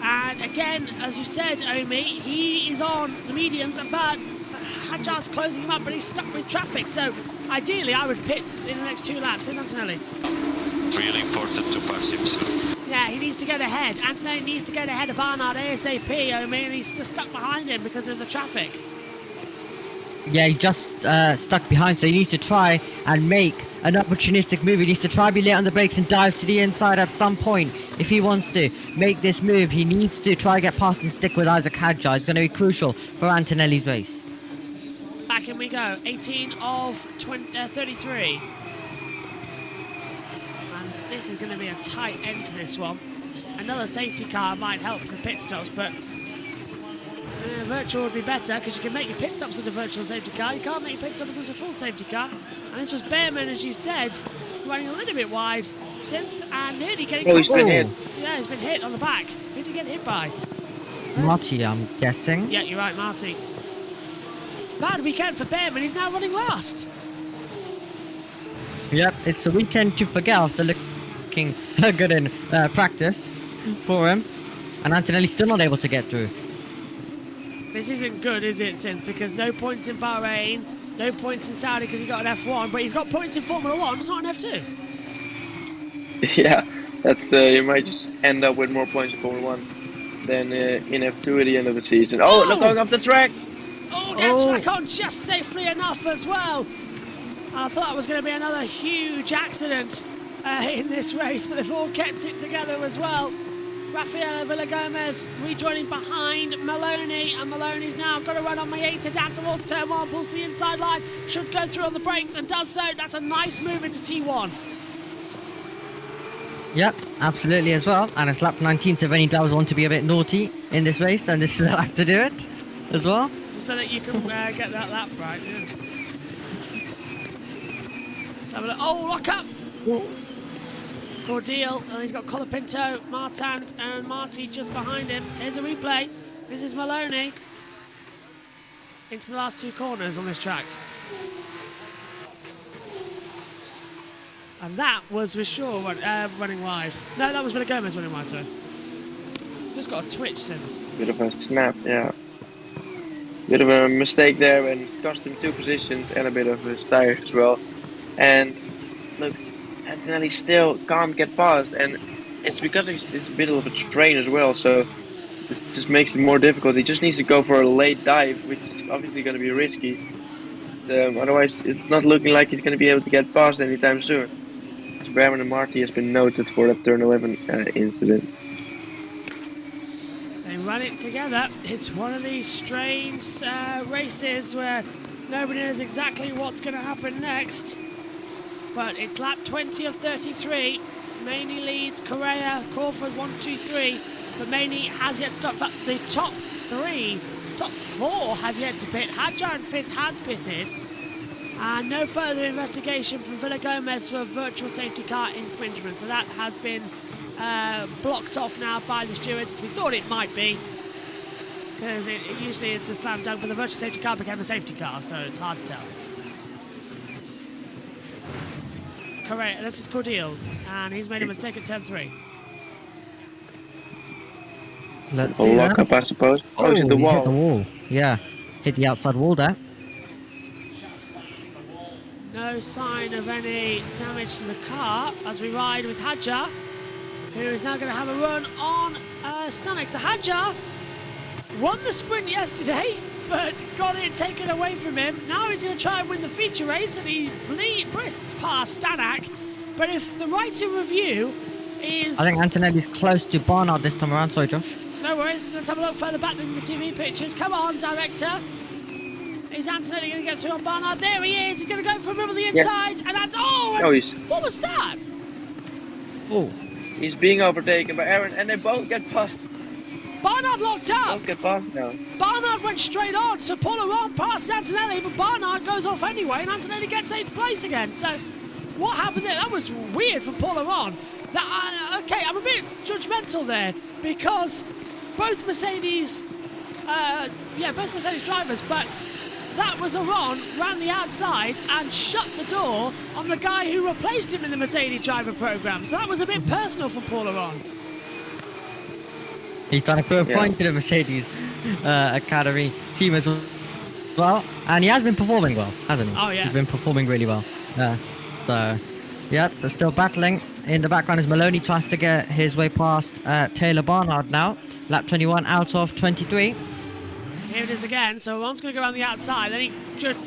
And again, as you said, Omi, he is on the mediums, but Hadjar's closing him up, but he's stuck with traffic. So ideally, I would pit in the next 2 laps. Here's Antonelli. Really important to pass him soon. Yeah, he needs to get ahead. Antonelli needs to get ahead of Barnard ASAP, Omi, and he's just stuck behind him because of the traffic. Yeah, he's just stuck behind, so he needs to try and make an opportunistic move. He needs to try to be late on the brakes and dive to the inside at some point. If he wants to make this move, he needs to try to get past and stick with Isaac Hadjar. It's going to be crucial for Antonelli's race. Back in we go, 18 of 33. And this is going to be a tight end to this one. Another safety car might help for pit stops, but virtual would be better because you can make your pit stops with a virtual safety car. You can't make your pit stops with a full safety car. And this was Behrman, as you said, running a little bit wide since and nearly getting he's been hit. Yeah, he's been hit on the back. Who did he get hit by? Marty, I'm guessing. Yeah, you're right, Marty. Bad weekend for Behrman. He's now running last. Yep, it's a weekend to forget after looking good in practice for him. And Antonelli's still not able to get through. This isn't good, is it, Synth? Because no points in Bahrain, no points in Saudi because he got an F1, but he's got points in Formula 1, it's not an F2. Yeah, that's you might just end up with more points in Formula 1 than in F2 at the end of the season. Oh, look, going up the track! Oh, gets back on just safely enough as well. I thought it was going to be another huge accident in this race, but they've all kept it together as well. Rafael Villagomez rejoining behind Maloney, and Maloney's now got to run on Mayeta down towards turn 1, pulls to the inside line, should go through on the brakes and does so. That's a nice move into T1. Yep, absolutely as well. And it's lap 19, so if any drivers want to be a bit naughty in this race, then this is the lap to do it as well. Just so that you can get that lap right. Yeah. Let's have a look. Oh, lock up! Cordial, and he's got Colapinto, Martins, and Marty just behind him. Here's a replay. This is Maloney into the last 2 corners on this track. And that was Rashore running wide. No, that was Villagomez running wide, sorry. Just got a twitch since. Bit of a snap, yeah. Bit of a mistake there and cost him 2 positions and a bit of his tires as well. And look, Antonelli still can't get past, and it's because it's a bit of a train as well, so it just makes it more difficult. He just needs to go for a late dive, which is obviously going to be risky. Otherwise, it's not looking like he's going to be able to get past anytime soon. Brammer and Marty has been noted for that turn 11 incident. They run it together. It's one of these strange races where nobody knows exactly what's going to happen next. But it's lap 20 of 33. Maney leads, Correa, Crawford 1, 2, 3. But Maney has yet to stop. But the top 4 have yet to pit. Hadjar in 5th has pitted. And no further investigation from Villagomez for virtual safety car infringement. So that has been blocked off now by the stewards. We thought it might be, because usually it's a slam dunk, but the virtual safety car became a safety car, so it's hard to tell. Correct, this is Cordial, and he's made a mistake at turn 3. Let's A see lock that. up, I suppose. Oh, he's hit the he's hit the wall. wall. Yeah, hit the outside wall there. No sign of any damage to the car as we ride with Hadjar, who is now going to have a run on Stanek. So Hadjar won the sprint yesterday, but got it taken away from him. Now he's going to try and win the feature race, and he brists past Stanek. But if the writer review is... I think Antonelli's close to Barnard this time around. Sorry, Josh. No worries, let's have a look further back than the TV pictures. Come on, director. Is Antonelli going to get through on Barnard? There he is. He's going to go for him on the inside. And that's... Oh, No, he's what was that? Oh, he's being overtaken by Aaron, and they both get past. Barnard locked up. Both get past now. Barnard went straight on, so Paul Aron passed Antonelli, but Barnard goes off anyway, and Antonelli gets 8th place again. So, what happened there? That was weird for Paul Aron. Okay, I'm a bit judgmental there, because both Mercedes drivers, but that was Aron, ran the outside and shut the door on the guy who replaced him in the Mercedes driver program. So that was a bit personal for Paul Aron. he's trying to put a point to the Mercedes Academy team as well. And he has been performing well, hasn't he? Oh, yeah. He's been performing really well. So, yeah, they're still battling. In the background is Maloney tries to get his way past Taylor Barnard now. Lap 21 out of 23. Here it is again, so Ron's going to go around the outside, then he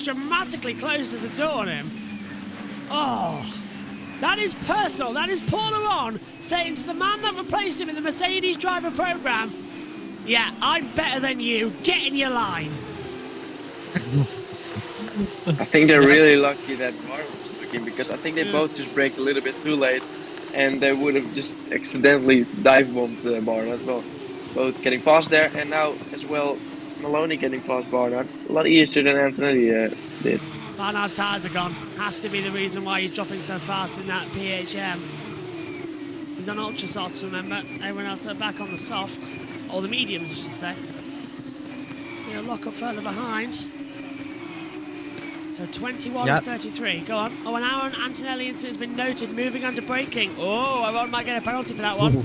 dramatically closes the door on him. Oh, that is personal. That is Paul Aron saying to the man that replaced him in the Mercedes driver program, yeah, I'm better than you, get in your line. I think they're really lucky that Barnard was looking, because I think they both just braked a little bit too late, and they would have just accidentally dive bombed Barnard as well. Both getting past there, and now as well Maloney getting past Barnard. A lot easier than Antonelli did. Barnard's tyres are gone. Has to be the reason why he's dropping so fast in that PHM. He's on ultra softs, remember? Everyone else are back on the softs, or the mediums, I should say. He'll lock up further behind. So 21 and 33. Go on. Oh, and Aaron Antonelli incident has been noted, moving under braking. Oh, Aaron might get a penalty for that one.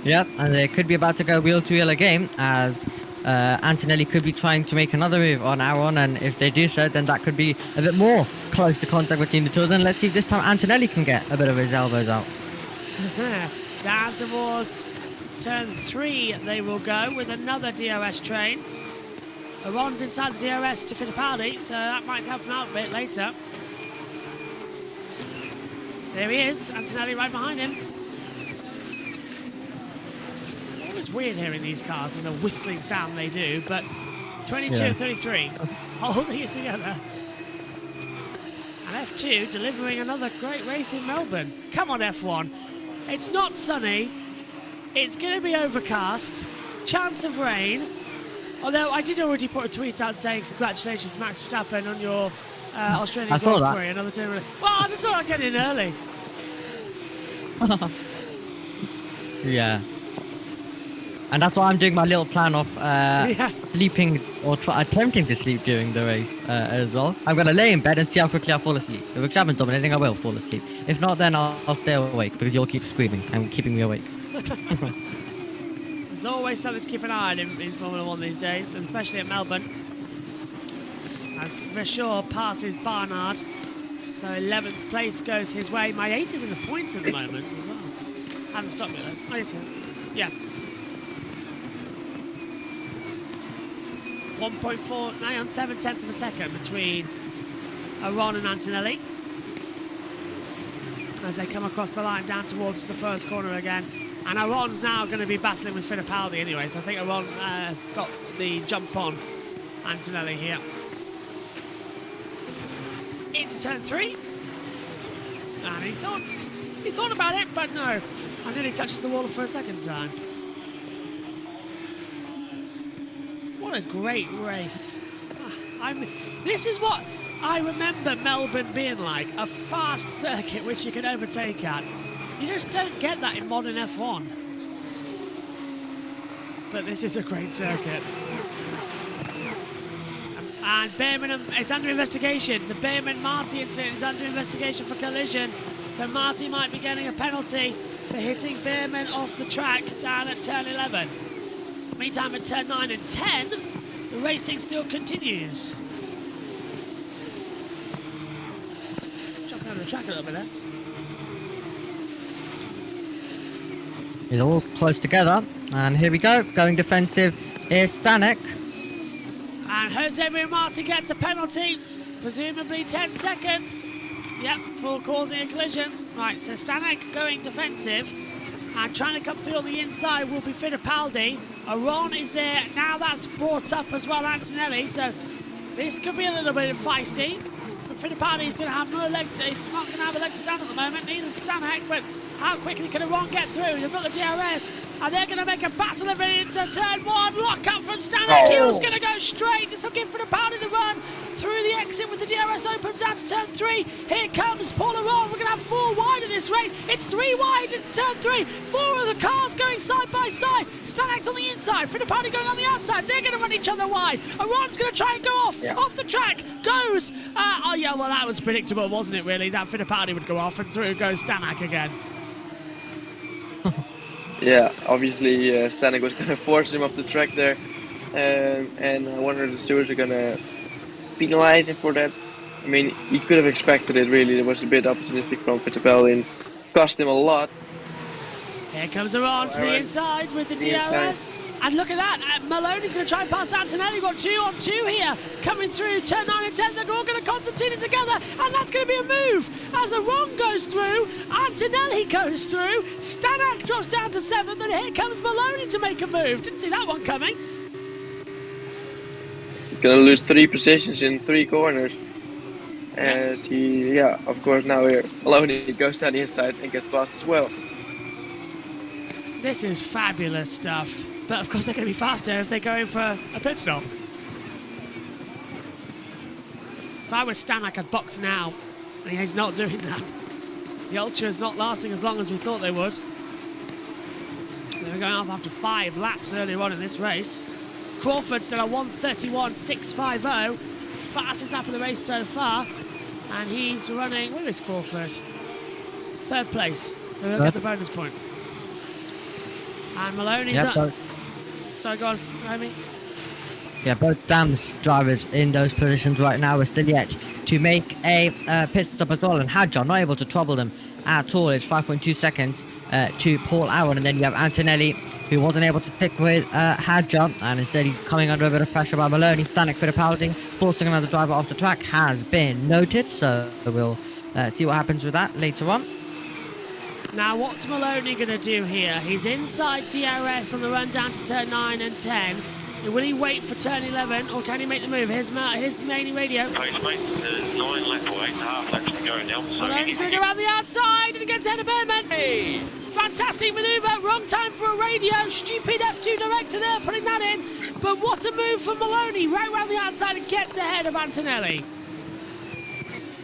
Yep, and they could be about to go wheel to wheel again, as Antonelli could be trying to make another move on Aaron, and if they do so, then that could be a bit more close to contact between the two of them. Let's see if this time Antonelli can get a bit of his elbows out. Down towards turn 3 they will go with another DRS train. Aaron's inside the DRS to Fittipaldi, so that might help him out a bit later. There he is, Antonelli right behind him. It's weird hearing these cars and the whistling sound they do, but 22 33 holding it together. And F2 delivering another great race in Melbourne. Come on, F1. It's not sunny. It's going to be overcast. Chance of rain. Although I did already put a tweet out saying congratulations, Max Verstappen, on your Australian Grand Prix. Another turn. Well, I just thought I'd get in early. Yeah. And that's why I'm doing my little plan of sleeping or attempting to sleep during the race as well. I'm going to lay in bed and see how quickly I fall asleep. If Verstappen's dominating, I will fall asleep. If not, then I'll stay awake because you'll keep screaming and keeping me awake. There's always something to keep an eye on in Formula 1 these days, and especially at Melbourne. As Vershaw passes Barnard, so 11th place goes his way. My 8 is in the points at the moment as well. Haven't stopped me though. Oh, yes, yeah. 1.497 tenths of a second between Aron and Antonelli as they come across the line down towards the first corner again. And Aron's now going to be battling with Fittipaldi anyway, so I think Aron has got the jump on Antonelli here. Into turn 3. And he thought about it, but no. I nearly touched the wall for a second time. What a great race. This is what I remember Melbourne being like, a fast circuit which you can overtake at. You just don't get that in modern F1. But this is a great circuit. And Behrman, it's under investigation. The Behrman-Marty incident is under investigation for collision. So Marty might be getting a penalty for hitting Behrman off the track down at turn 11. Meantime, at turn 9 and 10, the racing still continues. Jumping over the track a little bit there. It's all close together, and here we go. Going defensive is Stanek. And Jose Martin gets a penalty, presumably 10 seconds. Yep, for causing a collision. Right, so Stanek going defensive. And trying to come through on the inside will be Fittipaldi. Aron is there. Now that's brought up as well, Antonelli. So this could be a little bit feisty. But Fittipaldi is going to have no leg. It's not going to have a leg to stand at the moment. Neither Stanek. But how quickly can Aron get through? They've got the DRS. And they're going to make a battle of it into turn 1. Lock up from Stanek. He's going to go straight. This will give Fittipaldi the run through the exit with the DRS open down to turn 3. Here comes Paul Aron. We're going to have 4 wide in this race. It's 3 wide. It's turn 3. 4 of the cars going side by side. Stanek's on the inside. Fittipaldi going on the outside. They're going to run each other wide. Aron's going to try and go off. Yeah. Off the track goes. Oh, yeah, well, that was predictable, wasn't it, really? That Fittipaldi would go off and through goes Stanek again. Yeah, obviously Stanek was going to force him off the track there, and one of the stewards are going to penalise him for that. I mean, he could have expected it, really. It was a bit opportunistic from Fittipaldi and cost him a lot. Here comes Aron to the inside with the DRS. And look at that, Maloney's going to try and pass Antonelli. We've got 2 on 2 here. Coming through, turn 9 and 10, they're all going to concertina together. And that's going to be a move. As Aron goes through, Antonelli goes through, Stanek drops down to 7th, and here comes Maloney to make a move. Didn't see that one coming. He's going to lose 3 positions in 3 corners. As he, of course, now here, Maloney goes down the inside and gets past as well. This is fabulous stuff. But of course they're going to be faster if they're going for a pit stop. If I was Stanek, I'd box now. And he's not doing that. The Ultra's not lasting as long as we thought they would. They were going off after 5 laps earlier on in this race. Crawford's done a 1:31.650. Fastest lap of the race so far. And he's running, where is Crawford? 3rd place. So he'll get the bonus point. And Maloney's up. Sorry, go on, Romy. Yeah, both Dams drivers in those positions right now are still yet to make a pit stop as well, and Hadjar not able to trouble them at all. It's 5.2 seconds to Paul Aron, and then you have Antonelli, who wasn't able to stick with Hadjar, and instead he's coming under a bit of pressure by Maloney. Stanek Fittipaldi forcing another driver off the track has been noted, so we'll see what happens with that later on. Now, what's Maloney going to do here? He's inside DRS on the run down to turn 9 and 10. Will he wait for turn 11, or can he make the move? Here's main radio. Pace, mate. 9 left away, half left to go now. So Maloney's going to go around the outside, and he gets ahead of Behrman. Hey! Fantastic manoeuvre, wrong time for a radio. Stupid F2 director there putting that in. But what a move from Maloney, right around the outside and gets ahead of Antonelli.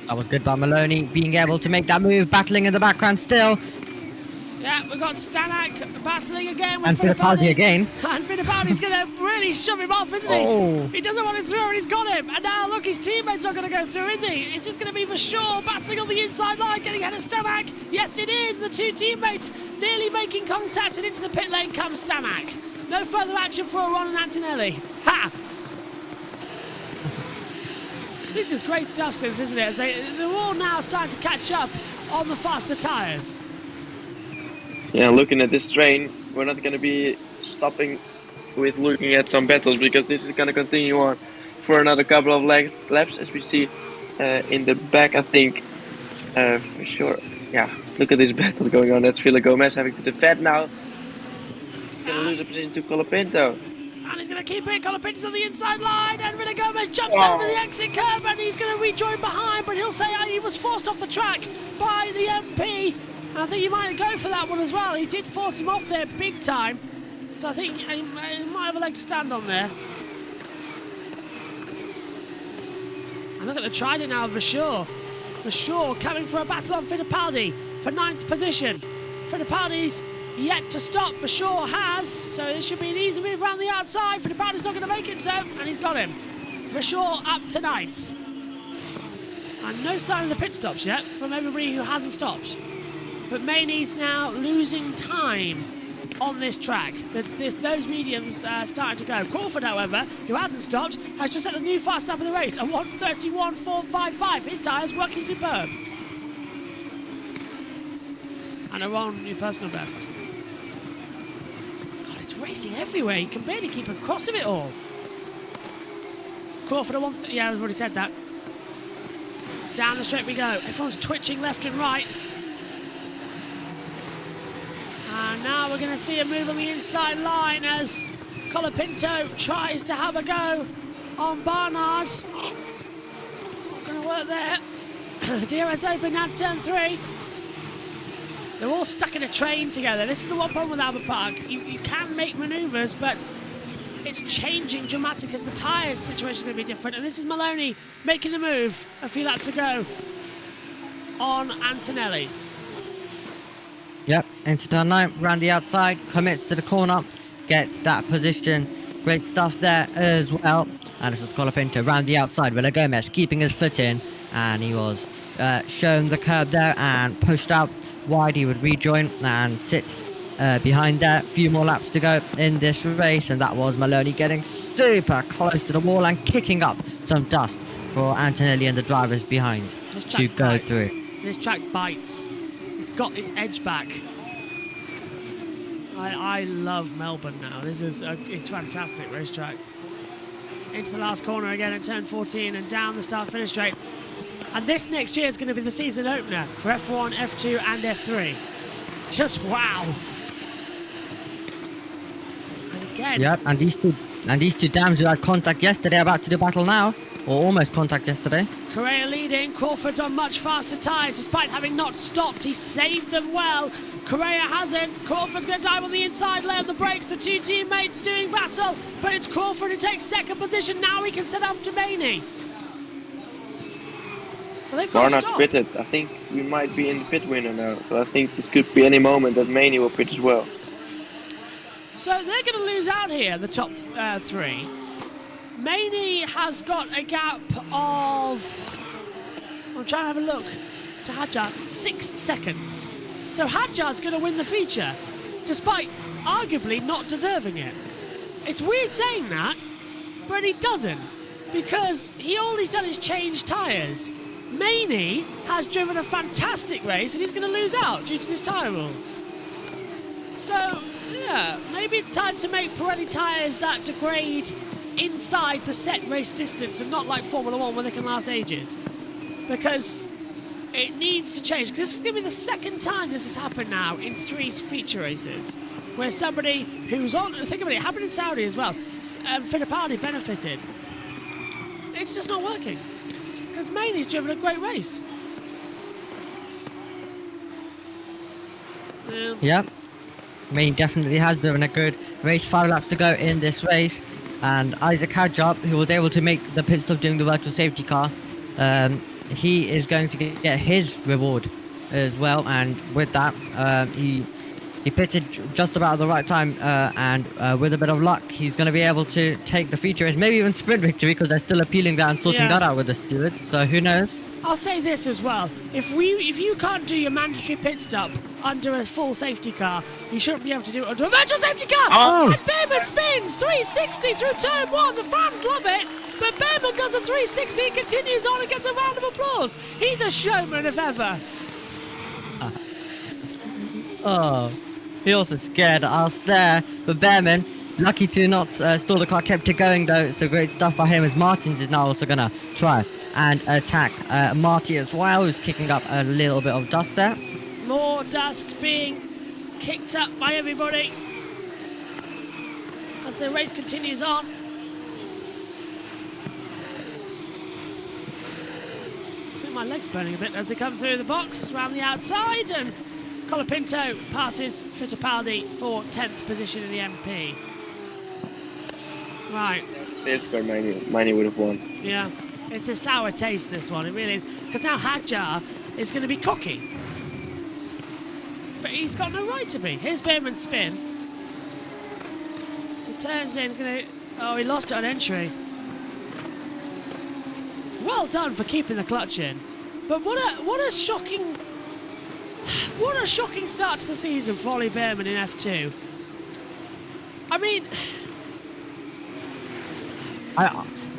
That was good by Maloney, being able to make that move, battling in the background still. Yeah, we've got Stanek battling again with And Fittipaldi again. And Fittipaldi's going to really shove him off, isn't he? Oh. He doesn't want him through, and he's got him. And now, look, his teammate's not going to go through, is he? Is this going to be Vachour battling on the inside line, getting ahead of Stanek? Yes, it is. The 2 teammates nearly making contact, and into the pit lane comes Stanek. No further action for Aron and Antonelli. Ha! This is great stuff, Sith, isn't it? As they're all now starting to catch up on the faster tyres. Yeah, looking at this train, we're not going to be stopping with looking at some battles, because this is going to continue on for another couple of laps, as we see in the back, I think, for sure. Yeah, look at this battle going on. That's Villa Gomez having to defend now. He's going to lose the position to Colapinto. And he's going to keep it. Colapinto's on the inside line, and Villa Gomez jumps over the exit curb, and he's going to rejoin behind, but he'll say he was forced off the track by the MP. I think he might go for that one as well. He did force him off there big time. So I think he might have a leg to stand on there. And look at the trident now of Vachour. Vachour coming for a battle on Fittipaldi for 9th position. Fittipaldi's yet to stop. Vachour has. So this should be an easy move around the outside. Fittipaldi's not going to make it so. And he's got him. Vachour up to 9th. And no sign of the pit stops yet from everybody who hasn't stopped. But Maney's now losing time. on this track. Those mediums starting to go. Crawford, however, who hasn't stopped, has just set a new fast lap of the race. A 1:31.455. His tyres working superb. And a new personal best. God, it's racing everywhere. You can barely keep across of it all. Crawford, yeah, I've already said that. Down the straight we go. Everyone's twitching left and right. And now we're going to see a move on the inside line as Colapinto tries to have a go on Barnard. Not going to work there. DRS open now to turn 3. They're all stuck in a train together. This is the one problem with Albert Park. You can make manoeuvres, but it's changing dramatically as the tyres situation is going to be different. And this is Maloney making the move a few laps ago on Antonelli. Yep, into turn 9, round the outside, commits to the corner, gets that position. Great stuff there as well. And this was Colapinto round the outside. Willow Gomez keeping his foot in, and he was shown the curb there and pushed out wide. He would rejoin and sit behind there. A few more laps to go in this race, and that was Maloney getting super close to the wall and kicking up some dust for Antonelli and the drivers behind to go through. This track bites. It's got its edge back. I love Melbourne now. This is it's fantastic racetrack. Into the last corner again at turn 14 and down the start-finish straight. And this next year is going to be the season opener for F1, F2 and F3. Just wow. And again. Yep, and these two dams who had contact yesterday are about to do battle now. Or almost contact yesterday. Correa leading. Crawford's on much faster tyres despite having not stopped. He saved them well. Correa hasn't. Crawford's going to dive on the inside, lay on the brakes. The two teammates doing battle. But it's Crawford who takes second position. Now he can set off to Maney. Well, they've got to stop. pitted. I think we might be in the pit window now. So I think it could be any moment that Maney will pit as well. So they're going to lose out here, the top 3. Maney has got a gap of, I'm trying to have a look, to Hadjar, 6 seconds. So Hadjar's going to win the feature, despite arguably not deserving it. It's weird saying that, but he doesn't, because all he's done is change tyres. Maney has driven a fantastic race, and he's going to lose out due to this tyre rule. So, yeah, maybe it's time to make Pirelli tyres that degrade inside the set race distance and not like Formula 1 where they can last ages, because it needs to change. Because this is going to be the second time this has happened now in 3 feature races where somebody who's on, think about it, it happened in Saudi as well, Fittipaldi benefited. It's just not working because Maney's driven a great race. Yep, Maney definitely has driven a good race. 5 laps to go in this race. And Isaac Hadjar, who was able to make the pit stop doing the virtual safety car, he is going to get his reward as well. And with that, he pitted just about at the right time, and with a bit of luck, he's going to be able to take the feature race, maybe even sprint victory, because they're still appealing that and sorting that out with the stewards. So who knows? I'll say this as well. If you can't do your mandatory pit stop under a full safety car, you shouldn't be able to do it under a virtual safety car. Oh. And Behrman spins 360 through turn 1. The fans love it. But Behrman does a 360, continues on and gets a round of applause. He's a showman if ever. Oh, he also scared us there. But Behrman, lucky to not stall the car, kept it going though. So great stuff by him, as Martins is now also going to try and attack Marty as well, who's kicking up a little bit of dust there. More dust being kicked up by everybody as the race continues on. I think my leg's burning a bit as it comes through the box round the outside, and Colapinto passes Fittipaldi for 10th position in the MP. Right. It's where Maney would have won. Yeah. It's a sour taste, this one, it really is. Because now Hadjar is going to be cocky. But he's got no right to be. Here's Behrman's spin. So he turns in, he's going to... Oh, he lost it on entry. Well done for keeping the clutch in. But what a shocking... What a shocking start to the season for Ollie Behrman in F2. I mean,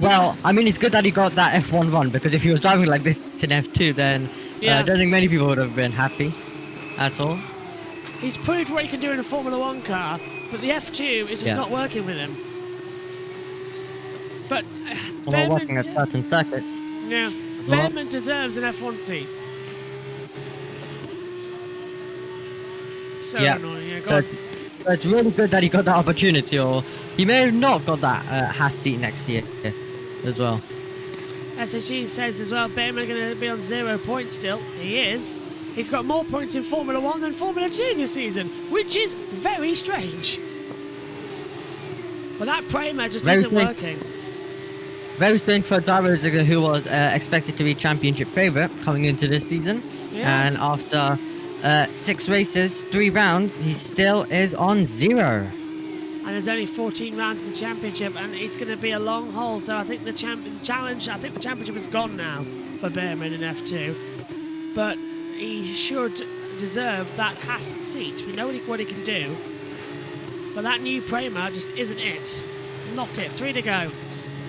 Well, I mean, it's good that he got that F1 run, because if he was driving like this in F2, then Yeah. I don't think many people would have been happy at all. he's proved what he can do in a Formula 1 car, but the F2 is just not working with him. But Well, not working at certain circuits. yeah, well. Behrman deserves an F1 seat. So annoying. Yeah, go on. So it's really good that he got that opportunity, or he may have not got that Haas seat next year as well. SSG says as well, Behrman going to be on 0 points still. He is. He's got more points in Formula 1 than Formula 2 this season, which is very strange. But that Prema just isn't working. Very strange for a driver who was expected to be championship favourite coming into this season. Yeah. And after 6 races, 3 rounds, he still is on 0. And there's only 14 rounds in the championship, and it's going to be a long haul. So I think the challenge, I think the championship is gone now for Behrman in F2. But he should deserve that Haas seat. We know what he can do. But that new Prema just isn't it. Not it. 3 to go.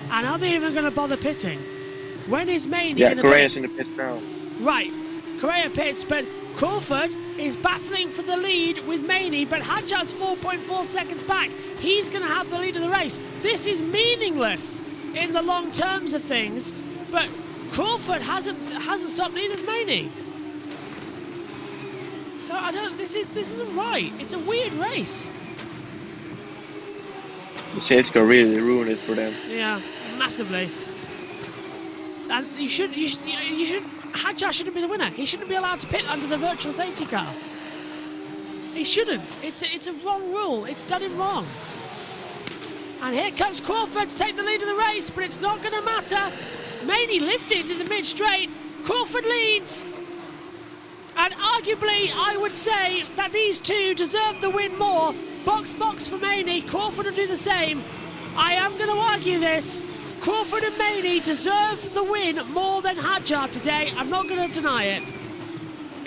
And are they even going to bother pitting? When is Maney going to pit? Correa's in the pit now. Right. Correa pits, but Crawford is battling for the lead with Maney, but Hadjar's 4.4 seconds back. He's going to have the lead of the race. This is meaningless in the long terms of things, but Crawford hasn't stopped neither's Maney. So I don't. This isn't right. It's a weird race. You say it's gonna really ruin it for them. Yeah, massively. And you should. Hadjar shouldn't be the winner. He shouldn't be allowed to pit under the virtual safety car. He shouldn't. It's a wrong rule. It's done him wrong. And here comes Crawford to take the lead of the race, but it's not going to matter. Maney lifted in the mid-straight. Crawford leads. And arguably, I would say that these two deserve the win more. Box for Maney. Crawford will do the same. I am going to argue this. Crawford and Maney deserve the win more than Hadjar today. I'm not going to deny it.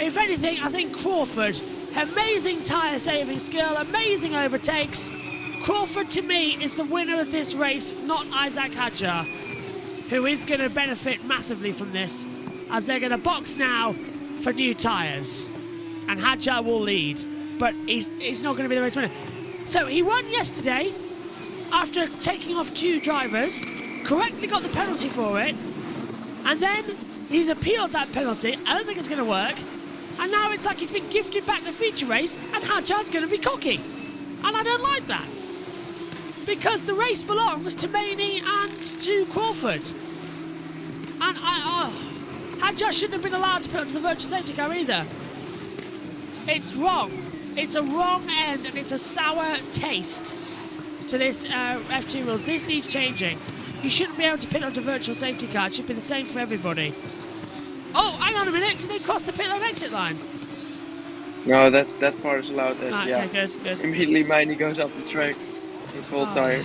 If anything, I think Crawford, amazing tyre saving skill, amazing overtakes. Crawford to me is the winner of this race, not Isaac Hadjar, who is going to benefit massively from this, as they're going to box now for new tyres. And Hadjar will lead, but he's not going to be the race winner. So he won yesterday after taking off 2 drivers. Correctly got the penalty for it, and then he's appealed that penalty. I don't think it's going to work, and now it's like he's been gifted back the feature race, and Hadjar's going to be cocky, and I don't like that, because the race belongs to Maney and to Crawford, and Hadjar shouldn't have been allowed to put onto the virtual safety car either. It's wrong. It's a wrong end, and it's a sour taste to this F2 rules. This needs changing. You shouldn't be able to pit onto virtual safety car. It should be the same for everybody. Oh, hang on a minute. Did they cross the pit lane exit line? No, that part is allowed. Okay, good. Immediately, Maney goes up the track in full tire.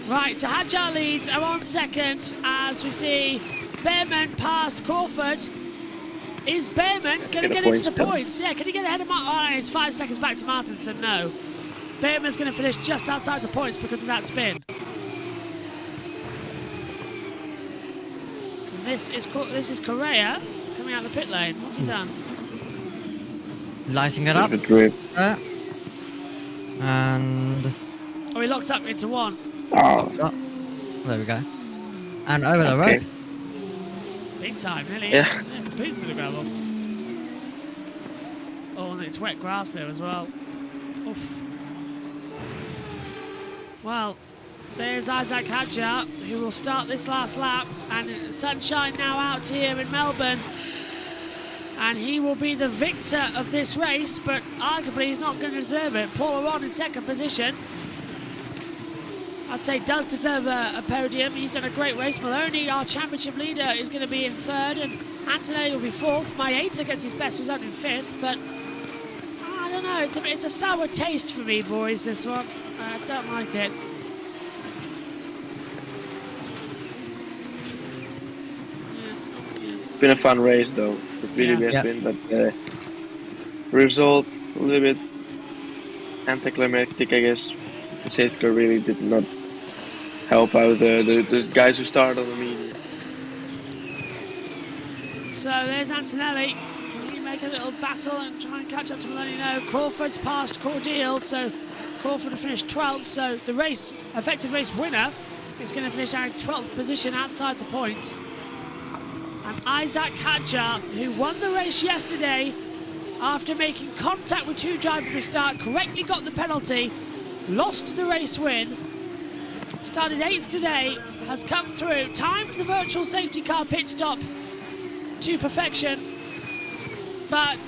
Right, so Hadjar leads. I'm on second as we see Behrman pass Crawford. Is Behrman going to get into the points? Yeah, can he get ahead of Martin? Oh, he's 5 seconds back to Martin, so no. Behrman's going to finish just outside the points because of that spin. And this is Correa coming out of the pit lane. What's he done? Lighting it up. And Oh, he locks up into 1. locks up. There we go. And over the road. Big time, really. Yeah. Completely through the gravel. Oh, and it's wet grass there as well. Oof. Well, there's Isaac Hadjar, who will start this last lap, and sunshine now out here in Melbourne, and he will be the victor of this race, but arguably he's not going to deserve it. Paul Aron in second position, I'd say does deserve a podium. He's done a great race. Maloney, our championship leader, is going to be in 3rd, and Antonelli will be 4th. Maeta against his best was only in 5th, but I don't know, it's a sour taste for me, boys, this one. I don't like it. It's been a fun race though. It really has been, but result a little bit anticlimactic, I guess. Safety car really did not help out the guys who started on the medium. So there's Antonelli. Can he make a little battle and try and catch up to Maloney? No, Crawford's passed Cordeal, so Crawford will finish 12th. So the race, effective race winner, is going to finish out in 12th position outside the points. And Isaac Hadjar, who won the race yesterday after making contact with 2 drivers at the start, correctly got the penalty, lost the race win, started 8th today, has come through, timed the virtual safety car pit stop to perfection, but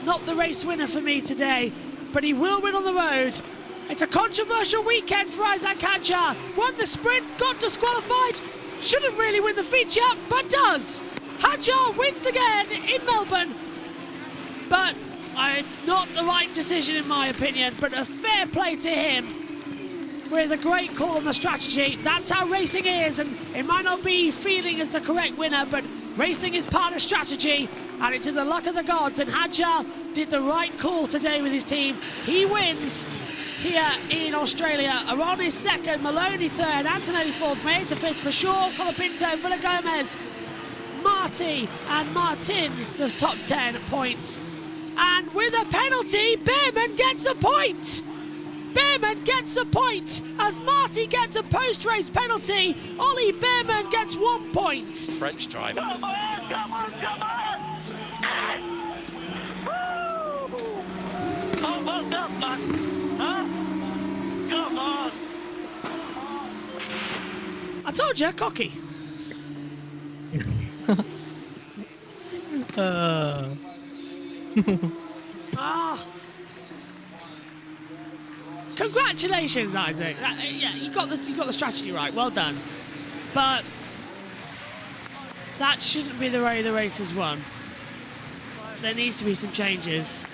not the race winner for me today. But he will win on the road. It's a controversial weekend for Isaac Hadjar. Won the sprint, got disqualified, shouldn't really win the feature, but does. Hadjar wins again in Melbourne, but it's not the right decision in my opinion, but a fair play to him with a great call on the strategy. That's how racing is, and it might not be feeling as the correct winner, but racing is part of strategy, and it's in the luck of the gods, and Hadjar did the right call today with his team. He wins here in Australia. Aron is second, Maloney third, Antonelli fourth, Maeta fifth for Shaw, Colapinto, Villa Gomez, Marty and Martins, the top 10 points. And with a penalty, Behrman gets a point! Behrman gets a point as Marty gets a post-race penalty. Ollie Behrman gets 1 point. French driver. Come on, come on, come on! Woo! Come on, come on! Huh? Come on! I told you, cocky. Congratulations, Isaac. Yeah, you got the strategy right. Well done. But that shouldn't be the way the race is won. There needs to be some changes.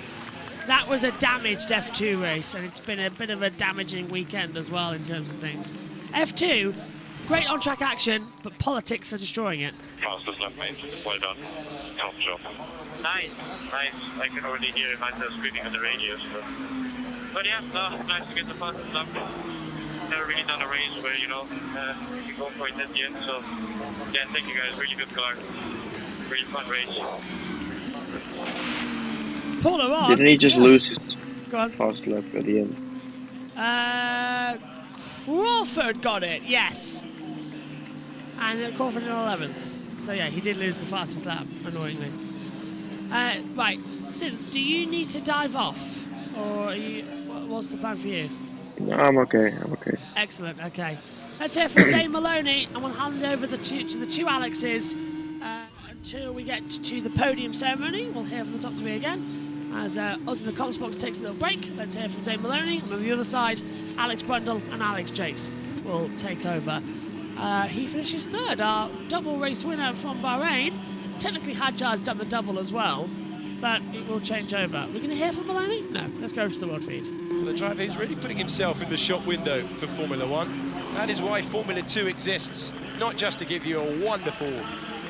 That was a damaged F2 race, and it's been a bit of a damaging weekend as well in terms of things. F2, great on-track action, but politics are destroying it. Fastest lap, mate. Well done. Top job. Nice, nice. I can already hear myself screaming on the radio. But yeah, no, nice to get the fastest lap. Never really done a race where, you can go for it at the end. So, yeah, thank you guys. Really good car. Really fun race. Paul Aron. Didn't he just lose his Go on. fast lap at the end? Crawford got it, yes. And Crawford in 11th. So yeah, he did lose the fastest lap, annoyingly. Right, Sins, do you need to dive off? Or what's the plan for you? No, I'm okay. Excellent, okay. Let's hear from Zane Maloney, and we'll hand over to the two Alexes until we get to the podium ceremony. We'll hear from the top three again. As us in the comms box takes a little break, let's hear from Zane Maloney, and on the other side, Alex Brundle and Alex Jakes will take over. He finishes third, our double race winner from Bahrain. Technically, Hadjar's done the double as well, but it will change over. We're going to hear from Maloney? No, let's go over to the world feed. The driver is really putting himself in the shop window for Formula One. That is why Formula 2 exists, not just to give you a wonderful,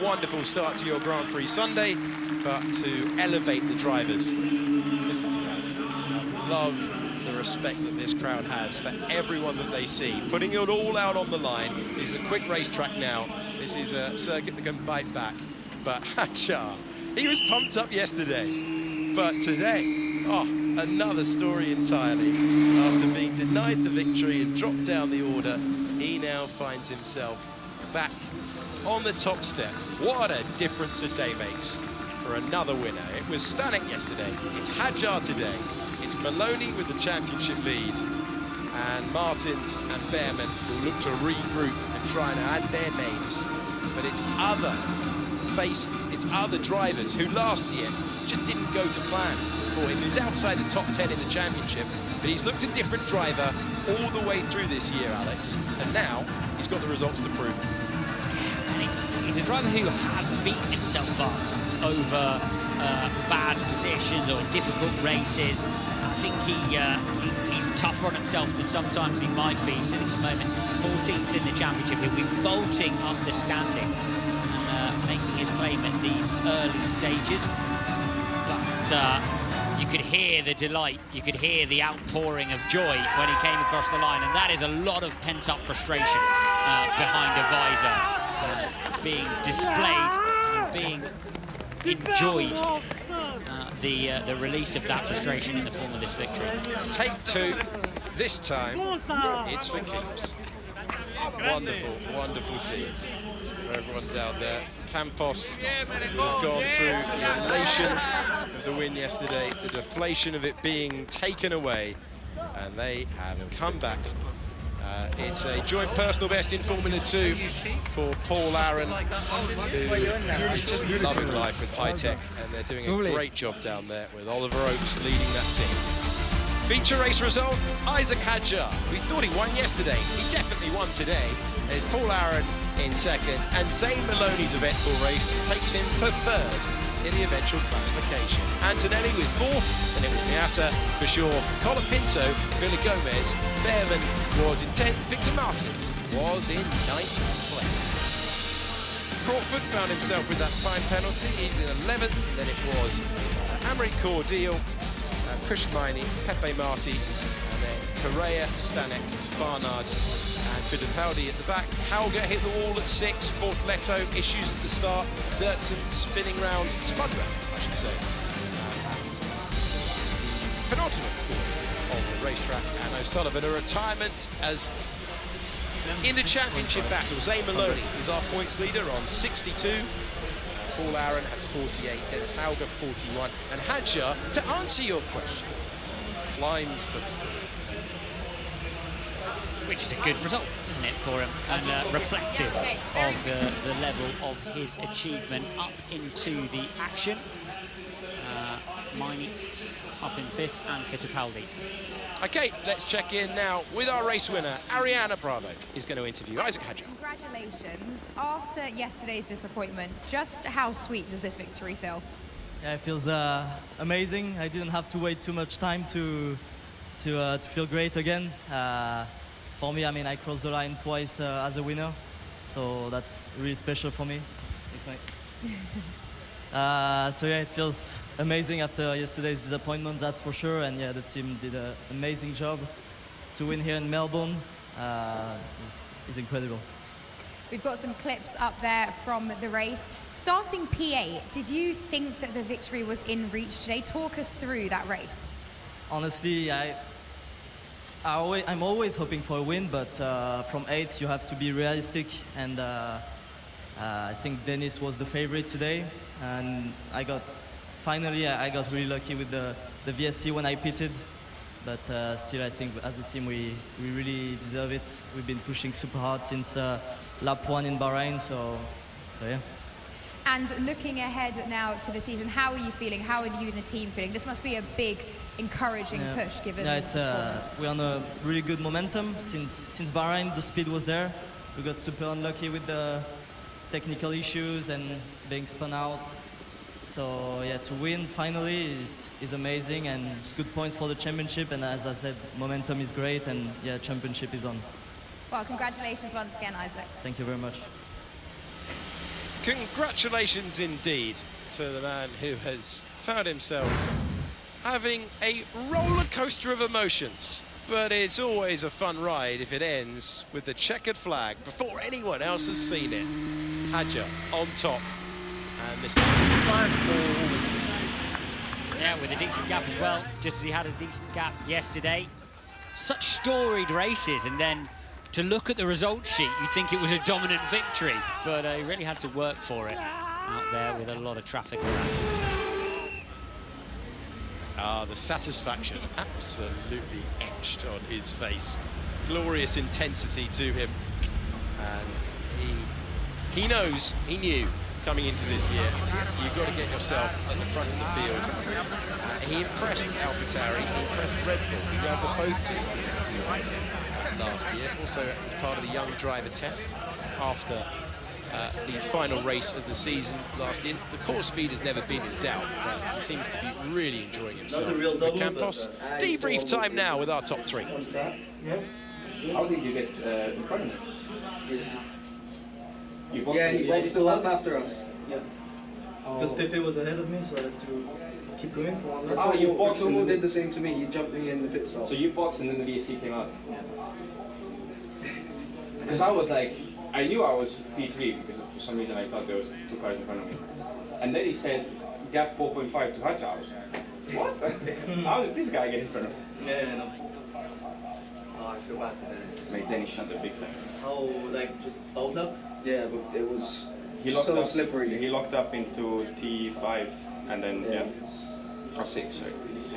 wonderful start to your Grand Prix Sunday, but to elevate the drivers. Listen to that. Love the respect that this crowd has for everyone that they see, putting it all out on the line. This is a quick racetrack now. This is a circuit that can bite back. But Hadjar, he was pumped up yesterday, but today, another story entirely. After being denied the victory and dropped down the order, he now finds himself back on the top step. What a difference a day makes for another winner. It was Stanek yesterday, it's Hadjar today, it's Maloney with the championship lead, and Martins and Behrman will look to regroup and try and add their names. But it's other faces, it's other drivers who last year just didn't go to plan for him. He was outside the top 10 in the championship, but he's looked a different driver all the way through this year, Alex, and now he's got the results to prove it. He's a driver who has beaten himself up over bad positions or difficult races. I think he's tougher on himself than sometimes he might be. Sitting at the moment 14th in the championship, he'll be vaulting up the standings and making his claim at these early stages. But you could hear the delight, you could hear the outpouring of joy when he came across the line, and that is a lot of pent-up frustration behind a visor being displayed and being enjoyed. The release of that frustration in the form of this victory. Take two. This time, it's for keeps. Wonderful, wonderful scenes for everyone down there. Campos have gone through the elation of the win yesterday, the deflation of it being taken away, and they have come back. It's a joint personal best in Formula 2 for Paul Aaron, who is just loving life with high-tech, and they're doing a great job down there with Oliver Oakes leading that team. Feature race result, Isaac Hadjar. We thought he won yesterday. He definitely won today. There's Paul Aaron in second, and Zane Maloney's eventful race takes him to third in the eventual classification. Antonelli was fourth, and it was Miata for sure. Colapinto, Villa Gomez, Behrman was in 10th, Victor Martins was in 9th place. Crawford found himself with that time penalty. He's in 11th, then it was Amory Cordial, Kushmaini, Pepe Marti, and then Correa, Stanek, Barnard, and Fittipaldi at the back. Hauger hit the wall at 6, Bortoletto issues at the start, Dirksen spinning round, spun round, I should say. Penultimate on the racetrack, and O'Sullivan a retirement as in the championship battle. Zane Maloney is our points leader on 62. Paul Aaron has 48, Dennis Hauger 41, and Hadjar, to answer your question, climbs to... Which is a good result, isn't it, for him, and reflective of the level of his achievement up into the action. Miney up in 5th, and Fittipaldi. Okay, let's check in now with our race winner. Ariana Bravo is going to interview Isaac Hadjar. Congratulations. After yesterday's disappointment, just how sweet does this victory feel? Yeah, it feels amazing. I didn't have to wait too much time to feel great again. For me, I mean, I crossed the line twice as a winner, so that's really special for me. Thanks, mate. So yeah, it feels amazing after yesterday's disappointment, that's for sure. And yeah, the team did an amazing job to win here in Melbourne. Is incredible. We've got some clips up there from the race. Starting P8, did you think that the victory was in reach today? Talk us through that race. Honestly, I'm always hoping for a win, but from 8th you have to be realistic, and I think Dennis was the favorite today, and I got really lucky with the VSC when I pitted, but still I think as a team we really deserve it. We've been pushing super hard since lap 1 in Bahrain, so yeah. And looking ahead now to the season, how are you feeling? How are you and the team feeling? This must be a big, encouraging push given the performance. We're on a really good momentum. Since Bahrain, the speed was there. We got super unlucky with the technical issues and being spun out. So yeah, to win finally is amazing, and it's good points for the championship. And as I said, momentum is great, and yeah, championship is on. Well, congratulations once again, Isaac. Thank you very much. Congratulations indeed to the man who has found himself having a roller coaster of emotions. But it's always a fun ride if it ends with the checkered flag before anyone else has seen it. Hadjar on top. And this is Yeah, with a decent gap as well, just as he had a decent gap yesterday. Such storied races, and then to look at the results sheet, you'd think it was a dominant victory, but he really had to work for it out there with a lot of traffic around. The satisfaction absolutely etched on his face. Glorious intensity to him. And he knew coming into this year, you've got to get yourself at the front of the field. He impressed AlphaTauri, he impressed Red Bull, he ran for both teams last year, also as part of the young driver test after the final race of the season last year. The course speed has never been in doubt, but he seems to be really enjoying himself. Campos, debrief time now with our top 3. How did you get in front of him? He went the lap after us. Yeah. Because Pepe was ahead of me, so I had to keep going for one Oh, you boxed and did the same to me. He jumped me in the pit stop. So you boxed and then the VSC came out. Because I was like, I knew I was P3 because for some reason I thought there was 2 cars in front of me. And then he said gap 4.5 to Hadja. I was like, what? How did this guy get in front of me? Yeah, no. Oh, I feel bad for Dennis. Mate, then he shut the big time. Oh, like just hold up? Yeah, but it was He locked so up, slippery. He locked up into T5 and then or 6, sorry. 6.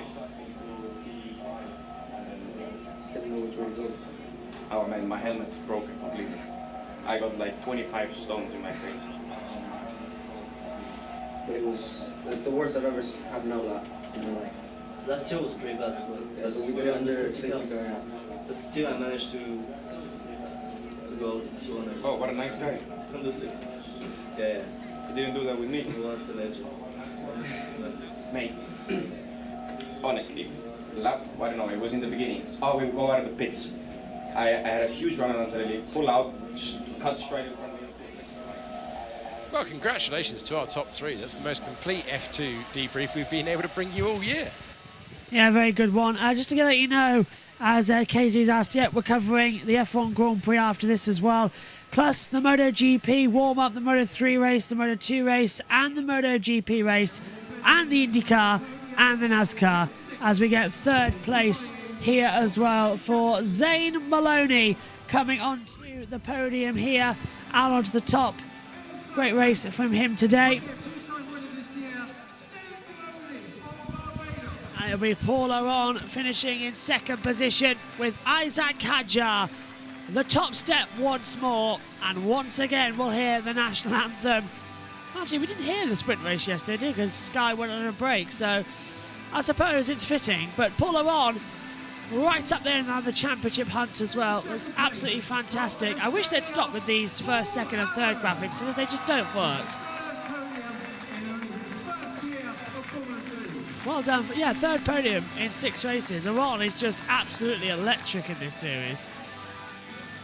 Didn't know which way to go. Oh man, my helmet's broken completely. I got like 25 stones in my face. But it's the worst I've ever had no lap in my life. Last year was pretty bad as well. Yeah, but we got under safety car. Yeah. But still, I managed to go out in 200. Oh, what a nice guy. On the safety. Yeah. He didn't do that with me. What a legend. Mate, honestly, lap, I don't know, it was in the beginning. Oh, we go out of the pits. I had a huge run on Antonelli, pull out, cut straight in front of me. Well, congratulations to our top 3. That's the most complete F2 debrief we've been able to bring you all year. Yeah, very good one. Just to let you know, as KZ's asked, we're covering the F1 Grand Prix after this as well. Plus the MotoGP warm-up, the Moto3 race, the Moto2 race, and the MotoGP race, and the IndyCar, and the NASCAR, as we get 3rd place here as well for Zane Maloney coming onto the podium here, out onto the top. Great race from him today. And it'll be Paul Aron finishing in 2nd position with Isaac Hadjar. The top step once more, and once again we'll hear the national anthem. Actually, we didn't hear the sprint race yesterday, because Sky went on a break, so I suppose it's fitting. But Paul Aron, right up there in the championship hunt as well. Looks absolutely fantastic. I wish they'd stop with these 1st, 2nd and 3rd graphics, because they just don't work. Well done. 3rd podium in 6 races. Aron is just absolutely electric in this series.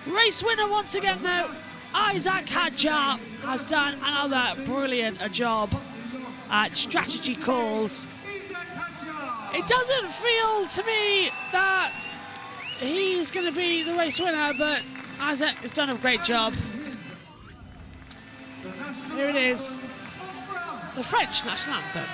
Race winner once again though, Isaac Hadjar has done another brilliant job at strategy calls. It doesn't feel to me that he's going to be the race winner, but Isaac has done a great job. Here it is, the French national anthem.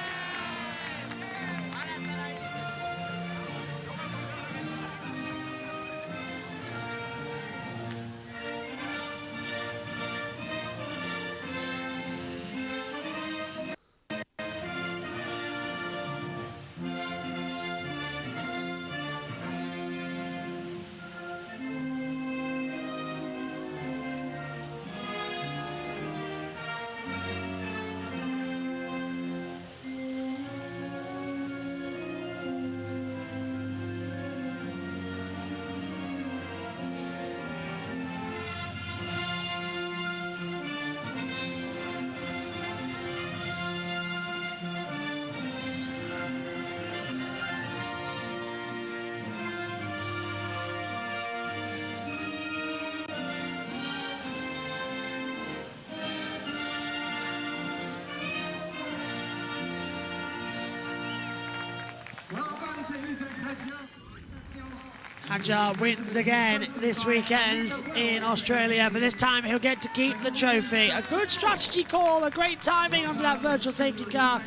Hadjar wins again this weekend in Australia, but this time he'll get to keep the trophy. A good strategy call, a great timing under that virtual safety car,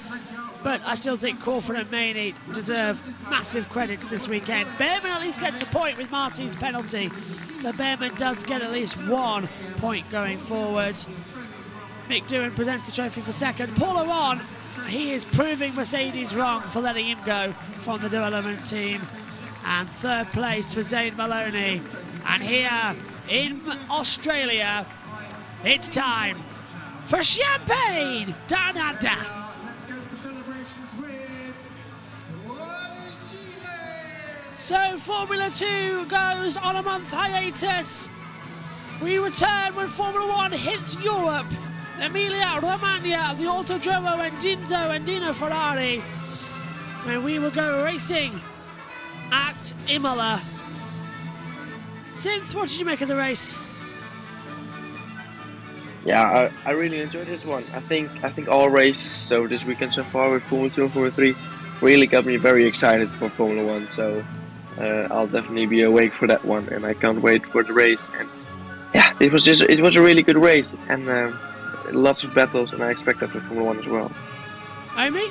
but I still think Crawford and Maney deserve massive credits this weekend. Behrman at least gets a point with Marty's penalty, so Behrman does get at least 1 point going forward. Mick Doohan presents the trophy for 2nd. Paul Aron, he is proving Mercedes wrong for letting him go from the development team. And 3rd place for Zane Maloney. And here in Australia, it's time for champagne down under. So Formula 2 goes on a month hiatus. We return when Formula 1 hits Europe. Emilia Romagna, the Autodromo and Dino Ferrari. And we will go racing at Imola. Synth, what did you make of the race? Yeah, I really enjoyed this one. I think all races so this weekend so far with Formula 2 and Formula 3 really got me very excited for Formula One. So I'll definitely be awake for that one, and I can't wait for the race. And yeah, it was a really good race, and lots of battles, and I expect that for Formula One as well. Amy?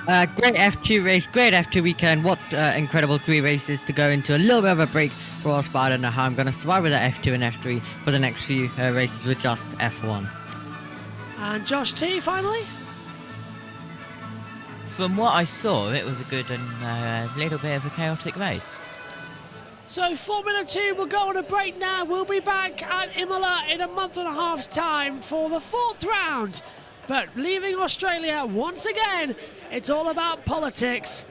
Great F2 race, great F2 weekend. What incredible 3 races to go into. A little bit of a break for us, but I don't know how I'm going to survive with that F2 and F3 for the next few races with just F1. And Josh T, finally? From what I saw, it was a good and little bit of a chaotic race. So Formula 2 will go on a break now. We'll be back at Imola in a month and a half's time for the 4th round. But leaving Australia once again, it's all about politics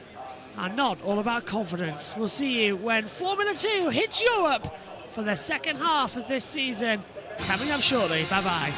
and not all about confidence. We'll see you when Formula 2 hits Europe for the second half of this season. Coming up shortly. Bye-bye.